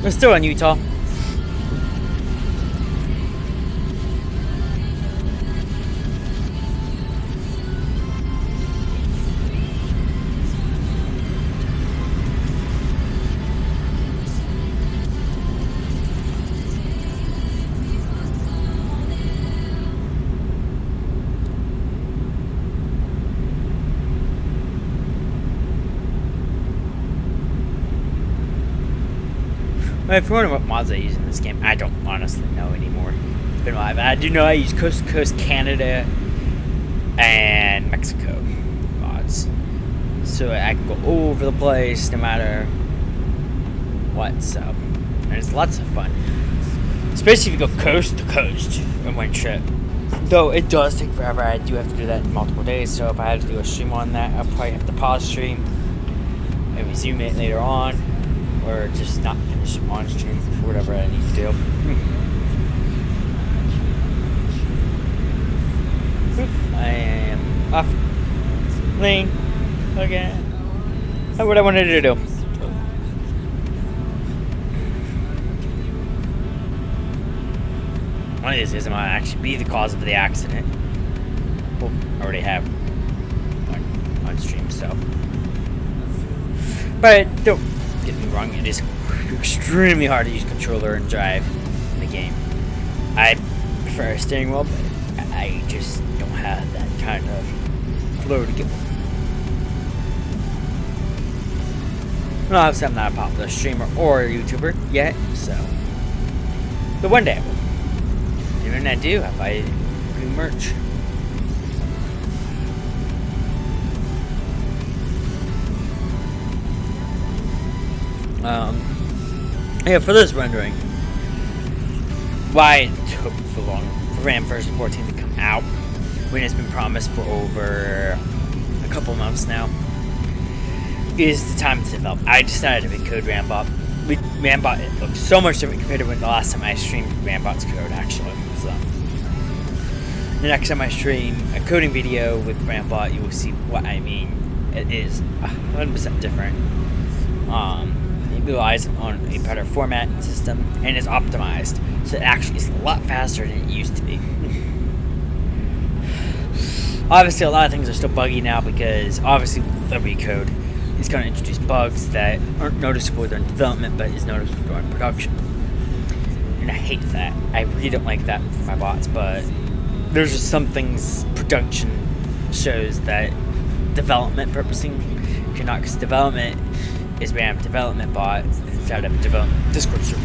We're still in Utah. If you're wondering what mods I use in this game, I don't honestly know anymore. It's been a while. I do know I use Coast to Coast Canada and Mexico mods. So I can go over the place no matter what, so and it's lots of fun. Especially if you go coast to coast in one trip. Though it does take forever, I do have to do that in multiple days, so if I had to do a stream on that, I'll probably have to pause stream and resume it later on, or just not finish it on stream, whatever I need to do. I am off playing again. That's what I wanted to do. One of these days I might actually be the cause of the accident. Well, I already have on stream, so. But don't get me wrong, it is extremely hard to use controller and drive in the game. I prefer a steering wheel, but I just don't have that kind of flow to get with. Well, obviously I'm not a popular streamer or a YouTuber yet, so. But one day I will. And when I do, I buy new merch. Yeah, for those wondering why it took so long for Ram version 14 to come out when it's been promised for over a couple months now, is the time to develop. I decided to code Rambot. Rambot, it looks so much different compared to when the last time I streamed Rambot's code, actually. So, the next time I stream a coding video with Rambot, you will see what I mean. It is 100% different. It relies on a better format system and is optimized, so it actually is a lot faster than it used to be. Obviously, a lot of things are still buggy now because obviously the recode is going to introduce bugs that aren't noticeable during development but is noticeable during production. And I hate that. I really don't like that for my bots, but there's just some things production shows that development purposing cannot, because development is RAM development bot instead of development Discord server.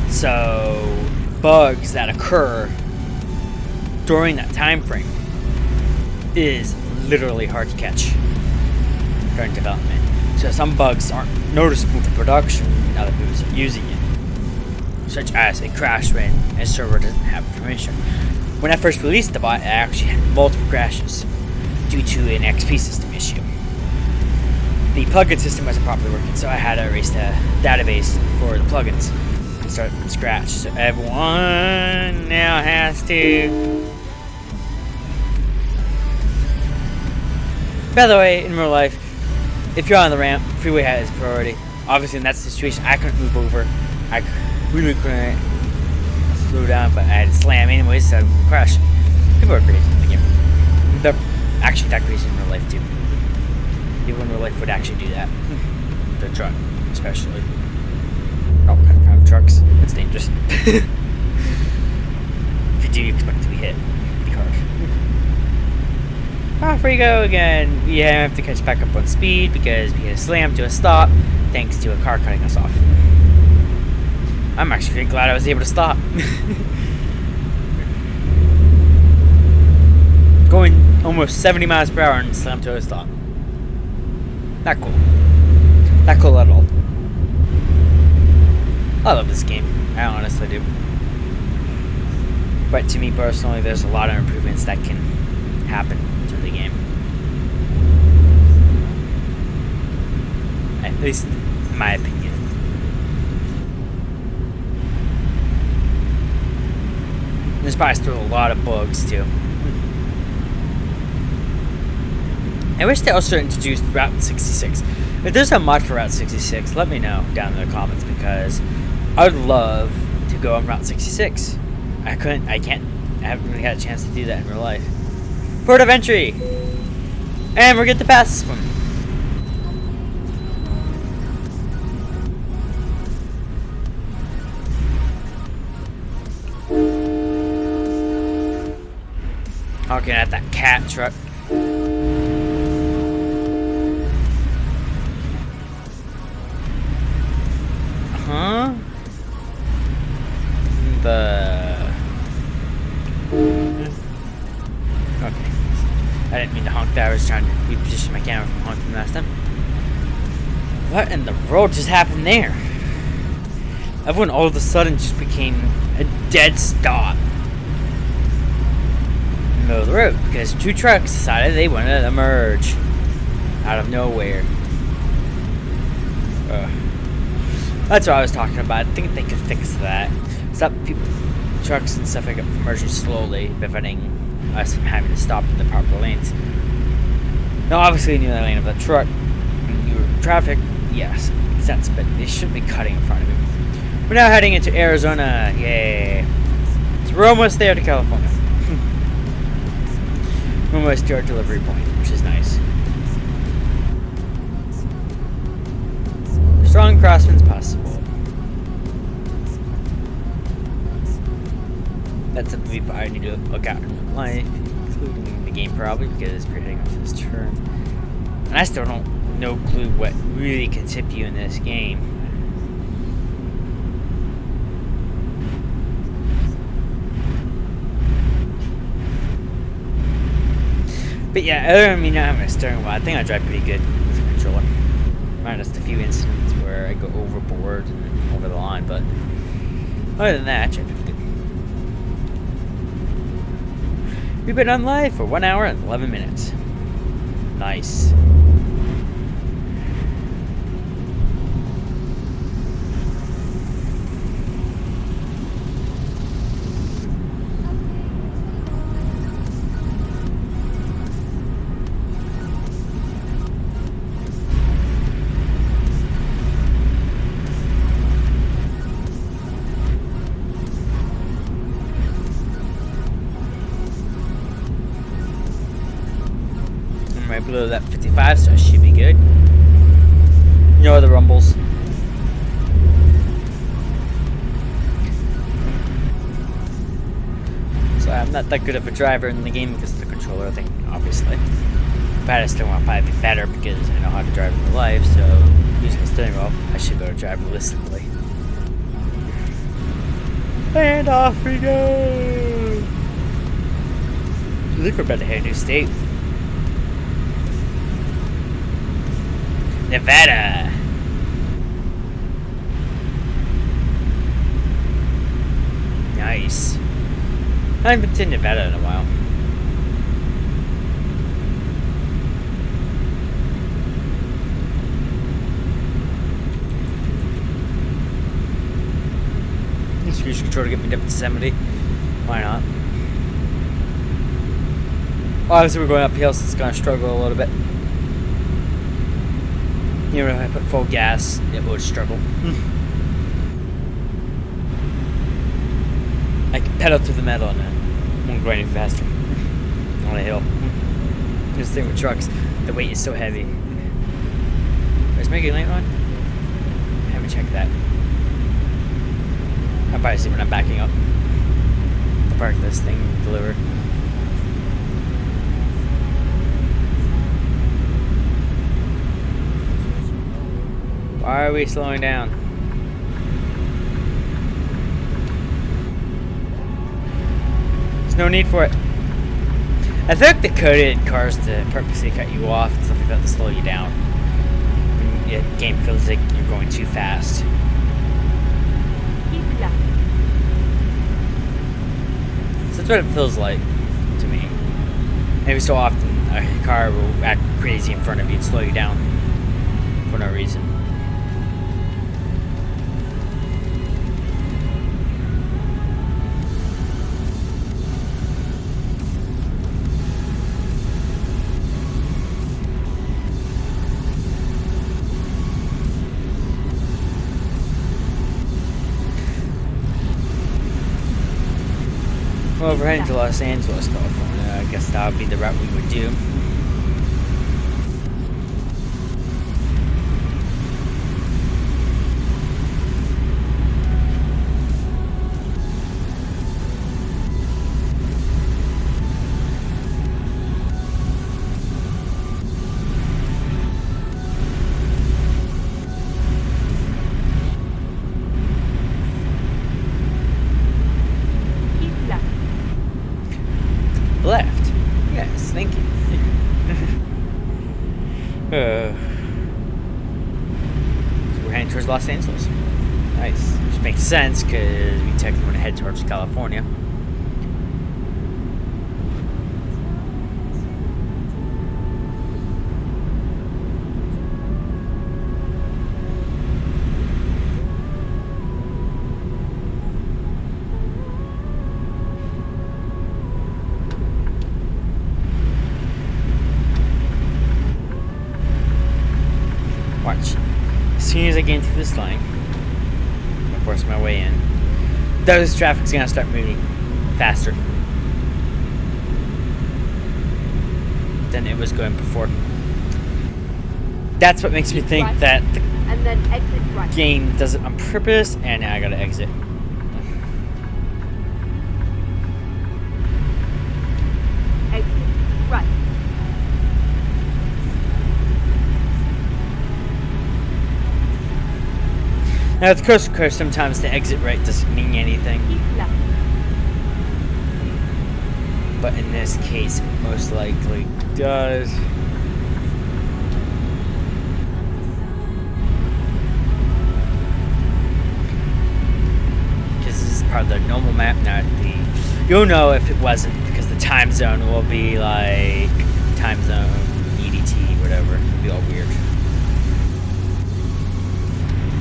So bugs that occur during that time frame is literally hard to catch during development. So some bugs aren't noticeable to production and other people are using it, such as a crash when a server doesn't have permission. When I first released the bot, I actually had multiple crashes due to an XP system issue. The plugin system wasn't properly working, so I had to erase the database for the plugins and start from scratch. So everyone now has to. By the way, in real life, if you're on the ramp, freeway has priority. Obviously, in that situation, I couldn't move over. I really couldn't slow down, but I had to slam anyways, so I would crash. People are crazy in the game. They're actually that crazy in real life, too. People in real life would actually do that. The truck, especially. All kind of trucks. It's dangerous. If you do, you expect to be hit. Pretty hard. Off we go again. We have to catch back up on speed because we had a slam to a stop thanks to a car cutting us off. I'm actually really glad I was able to stop. Going almost 70 miles per hour and slam to a stop. Not cool. Not cool at all. I love this game. I honestly do. But to me personally, there's a lot of improvements that can happen to the game. At least in my opinion. There's probably still a lot of bugs too. I wish they also introduced Route 66. If there's a mod for Route 66, let me know down in the comments because I would love to go on Route 66. I haven't really had a chance to do that in real life. Port of entry! And we're getting to pass this one. Honking at that cat truck. Huh? Okay. I didn't mean to honk that. I was trying to reposition my camera from honking last time. What in the world just happened there? everyone all of a sudden just became a dead stop in the middle of the road because two trucks decided they wanted to merge out of nowhere. That's what I was talking about. I think they could fix that. Stop people, trucks and stuff like that from merging slowly, preventing us from having to stop in the proper lanes. Now, obviously, in the other lane of the truck, traffic, yes, makes sense, but they shouldn't be cutting in front of me. We're now heading into Arizona. Yay! So we're almost there to California. We're almost to our delivery point, which is nice. Strong crosswinds possible. That's something I need to look out in life, including the game probably, because we're heading off this turn. And I still don't no clue what really can tip you in this game. But yeah, other than me not having a steering wheel, I think I drive pretty good with the controller. Minus a few incidents where I go overboard and over the line, but other than that, I drive pretty good. We've been on live for 1 hour and 11 minutes. Nice. Right below that 55, so I should be good. No other rumbles. So I'm not that good of a driver in the game because of the controller, I think, obviously. But I still want to probably be better because I know how to drive in real life, so using a steering wheel, I should be able to drive realistically. And off we go! I think we're about to hit a new state. Nevada. Nice. I haven't been to Nevada in a while. Use cruise control to get me up to 70. Why not? Obviously we're going uphill, so it's gonna struggle a little bit. You know, if I put full gas, it would struggle. I can pedal through the metal and it won't go any faster on a hill. This thing with trucks, the weight is so heavy. Is Maggie lane on? I haven't checked that. I'll probably see when I'm backing up. I'll park this thing and deliver. Why are we slowing down? There's no need for it. I think they coded cars to purposely cut you off and stuff like that to slow you down. When the game feels like you're going too fast. Keep left. So that's what it feels like to me. Every so often a car will act crazy in front of you and slow you down for no reason. Well, we're heading to Los Angeles, California. I guess that would be the route we would do. Left. Yes, thank you. So we're heading towards Los Angeles. Nice. which makes sense because we technically want to head towards California. Watch. As soon as I get into this line, I'm gonna force my way in. Those traffic's gonna start moving faster than it was going before. That's what makes me think Right. that the And then exit right. game does it on purpose, and now I gotta exit. Exit right. Now, of course, sometimes the exit right doesn't mean anything, Keep left. but in this case, it most likely does. Because this is part of the normal map, not the... You'll know if it wasn't, because the time zone will be like time zone, EDT, whatever. It'll be all weird.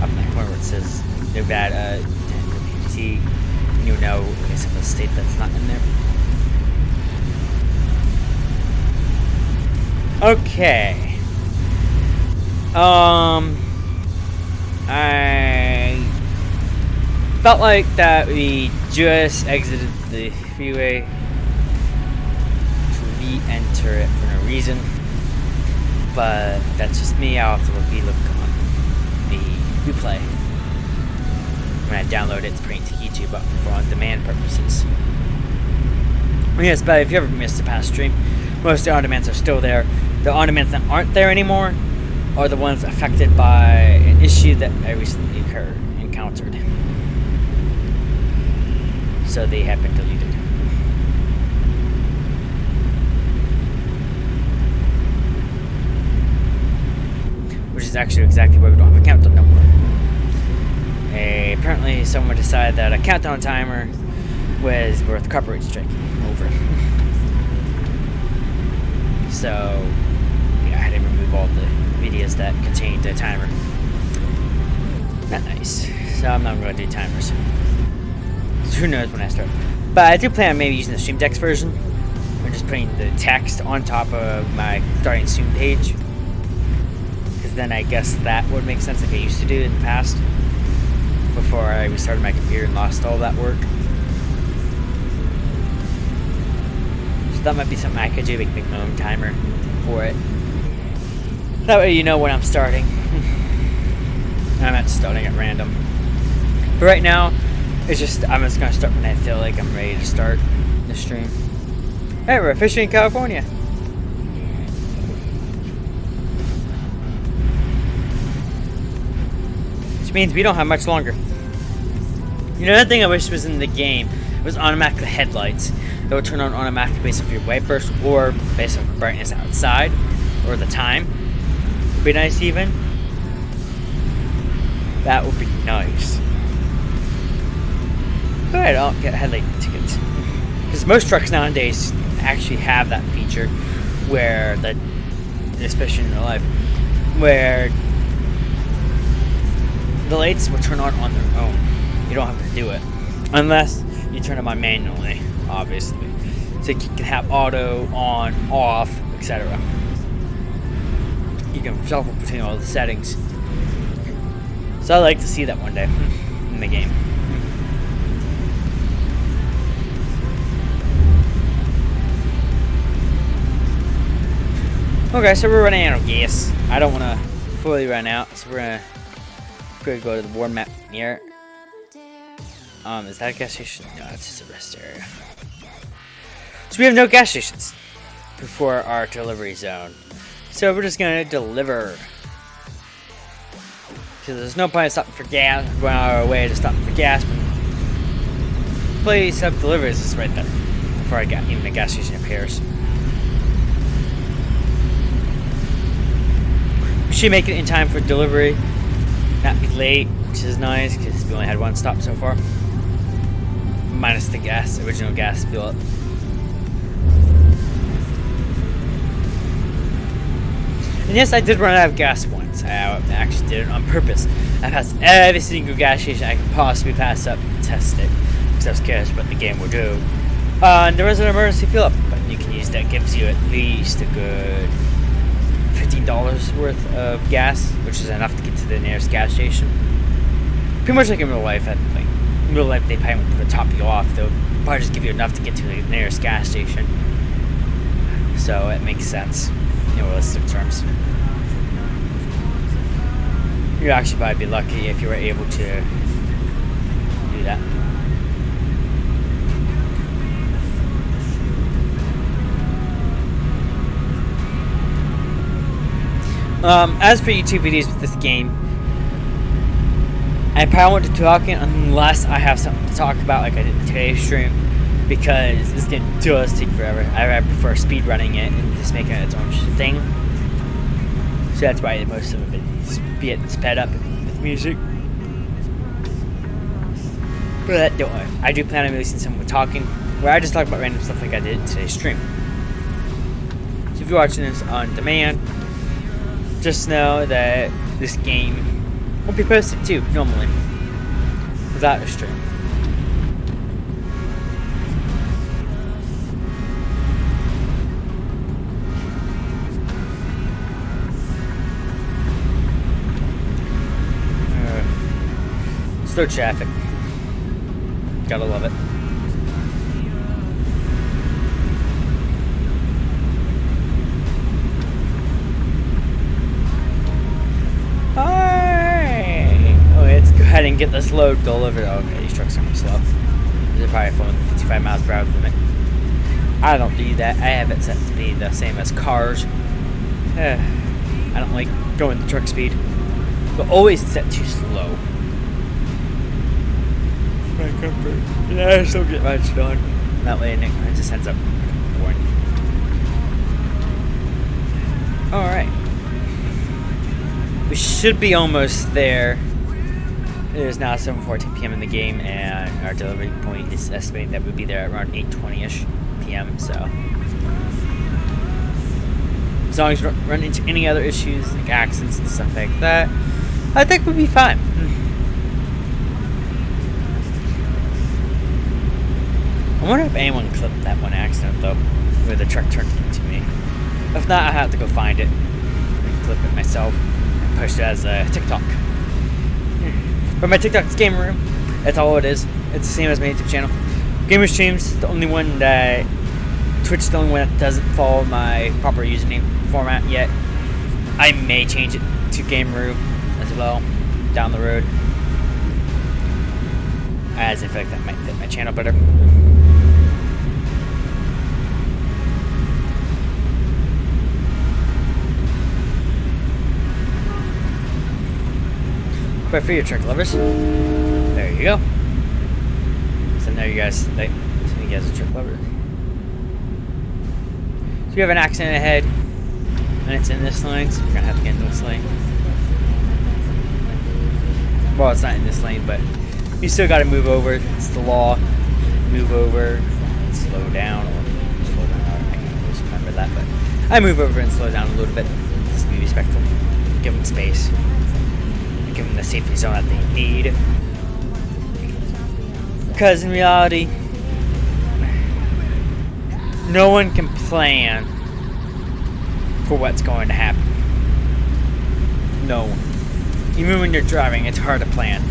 Up in that corner where it says Nevada, EDT, you know, I guess if a state that's not in there. Okay. I felt like that we just exited the freeway to re-enter it for no reason, but that's just me. I'll have to look on the replay when I download it to bring it to YouTube for on-demand purposes. Yes, but if you ever missed a past stream, most of the on-demands are still there. The on-demands that aren't there anymore are the ones affected by an issue that I recently encountered. So they have been deleted. Which is actually exactly why we don't have a countdown no more. Apparently someone decided that a countdown timer was worth copyright striking over. So yeah, I had to remove all the videos that contained a timer. Not nice. So I'm not going to do timers. So who knows when I start. But I do plan on maybe using the stream text version. Or just putting the text on top of my starting stream page. Because then I guess that would make sense like I used to do in the past. Before I restarted my computer and lost all that work. So that might be something I could do, make my own timer for it. That way you know when I'm starting. I'm not starting at random. But right now, it's just, I'm just going to start when I feel like I'm ready to start the stream. Hey, we're officially in California. Which means we don't have much longer. You know, another thing I wish was in the game was automatic headlights. That would turn on automatically based off your wipers or based off the brightness outside or the time. Would be nice even. That would be nice. But I don't get headlight tickets. Because most trucks nowadays actually have that feature where especially in real life, where the lights will turn on their own. You don't have to do it. Unless you turn them on manually, obviously. So you can have auto, on, off, etc. You can shuffle between all the settings. So I'd like to see that one day in the game. Okay, so we're running out of gas. I don't want to fully run out, so we're gonna go to the war map here. Is that a gas station? No, that's just a rest area. So we have no gas stations before our delivery zone. So we're just gonna deliver. Because there's no point in stopping for gas, going out of our way to stop for gas. Place of deliveries is right there. Before I got even the gas station appears. We should make it in time for delivery. Not be late. which is nice because we only had one stop so far, minus the original gas fill up. And yes, I did run out of gas once. I actually did it on purpose. I passed every single gas station I could possibly pass up and test it, because I was curious what the game would do. And there was an emergency fill up button you can use that gives you at least a good $15 worth of gas, which is enough to get to the nearest gas station. Pretty much like in real life. In real life, they probably would top you off. They'll probably just give you enough to get to the nearest gas station. So it makes sense in realistic terms. You'd actually probably be lucky if you were able to do that. As for YouTube videos with this game, I probably won't be talking unless I have something to talk about, like I did in today's stream, because this game does take forever. I prefer speedrunning it and just making it its own thing. So that's why most of it is being sped up with music. But don't worry, I do plan on releasing some with talking, where I just talk about random stuff like I did in today's stream. So if you're watching this on demand, just know that this game won't be posted too, normally, without a stream. Slow traffic. Gotta love it. Let's go ahead and get this load delivered. Okay, these trucks are gonna be slow. They're probably following 55 miles per hour limit. I don't do that. I have it set to be the same as cars. I don't like going the truck speed, but always set too slow. My comfort. Yeah, I still get much done. That way, it just ends up boring. Alright. We should be almost there. It is now 7:14 p.m. in the game, and our delivery point is estimating that we'll be there around 8:20ish p.m. So, as long as we don't run into any other issues like accidents and stuff like that, I think we'll be fine. I wonder if anyone clipped that one accident though, where the truck turned into me. If not, I have to go find it and clip it myself and post it as a TikTok. But my TikTok's Gamer Room. That's all it is. It's the same as my YouTube channel. Gamer Streams, the only one that Twitch is the only one that doesn't follow my proper username format yet. I may change it to Gamer Room as well down the road, as I feel like that might fit my channel better. But for your truck lovers, there you go. So now you guys are truck lovers. So you have an accident ahead, and it's in this lane, so we're gonna have to get in this lane. Well, it's not in this lane, but you still gotta move over. It's the law. Move over, and slow down, or slow down. I can't always remember that, but I move over and slow down a little bit. Just be respectful. Give them space. Give them the safety zone that they need. Because in reality, no one can plan for what's going to happen. No one. Even when you're driving, it's hard to plan.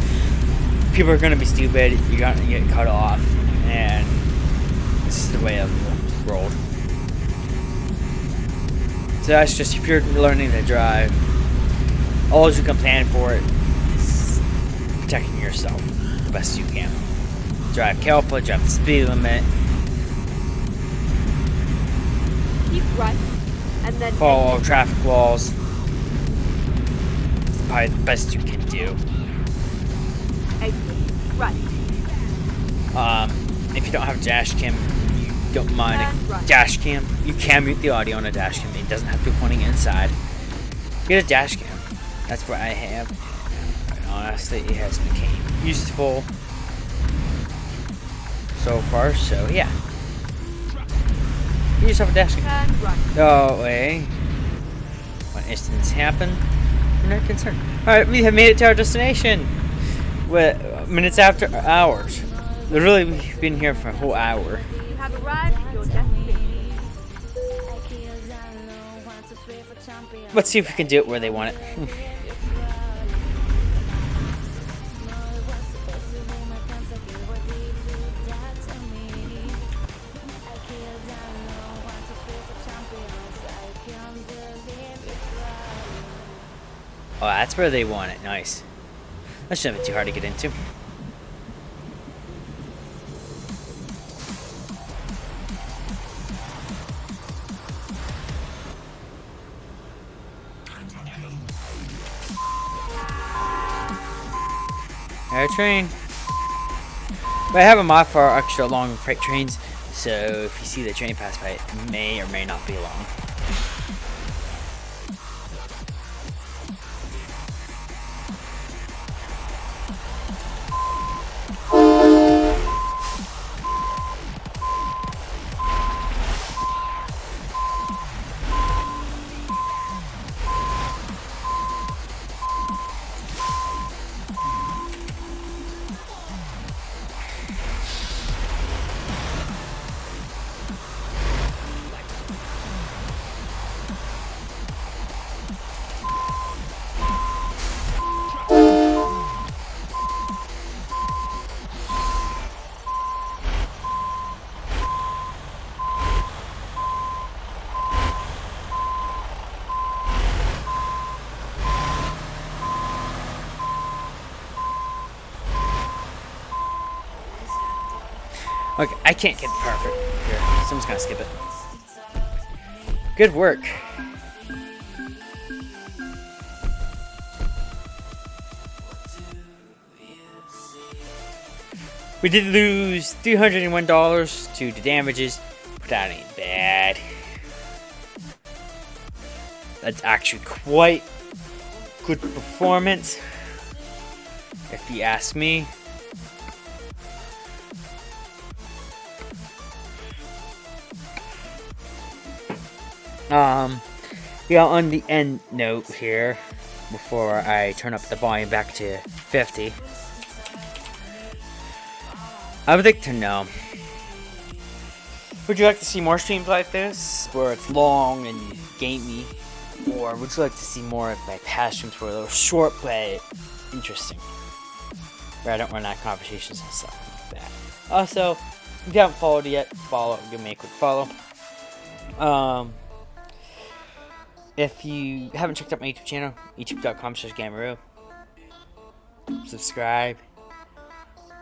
People are going to be stupid, you're going to get cut off, and this is the way of the world. So that's just, if you're learning to drive, all you can plan for it is protecting yourself the best you can. Drive carefully, drive the speed limit. Keep right, and then follow traffic laws. It's probably the best you can do. exit right. If you don't have a dash cam, you don't mind a dash cam, you can mute the audio on a dash cam. It doesn't have to be pointing inside. Get a dash cam. That's what I have. honestly, it has become useful so far. So yeah, you just have a dash. Turn right. Oh wait, when incidents happen, you're not concerned. All right, we have made it to our destination. Minutes after hours. Literally, we've been here for a whole hour. You have arrived at your destination. Let's see if we can do it where they want it. Oh, that's where they want it. Nice. That shouldn't be too hard to get into. Air train. But I have a mod for extra long freight trains, so if you see the train pass by, it may or may not be long. Okay, I can't get it perfect. Here, someone's gonna skip it. Good work. We did lose $301 to the damages, but that ain't bad. That's actually quite good performance, if you ask me. Yeah, on the end note here, before I turn up the volume back to 50, I would like to know, would you like to see more streams like this, where it's long and gamey, or would you like to see more of my past streams where they're short but interesting, where I don't run out of conversations and stuff like that? Also, if you haven't followed yet, follow, give me a quick follow. If you haven't checked out my YouTube channel, youtube.com/Gamaroo, subscribe,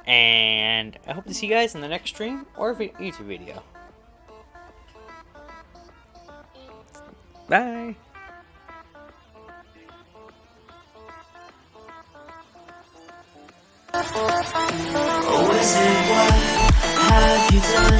and I hope to see you guys in the next stream or YouTube video. Bye! Oh, is it what have you done?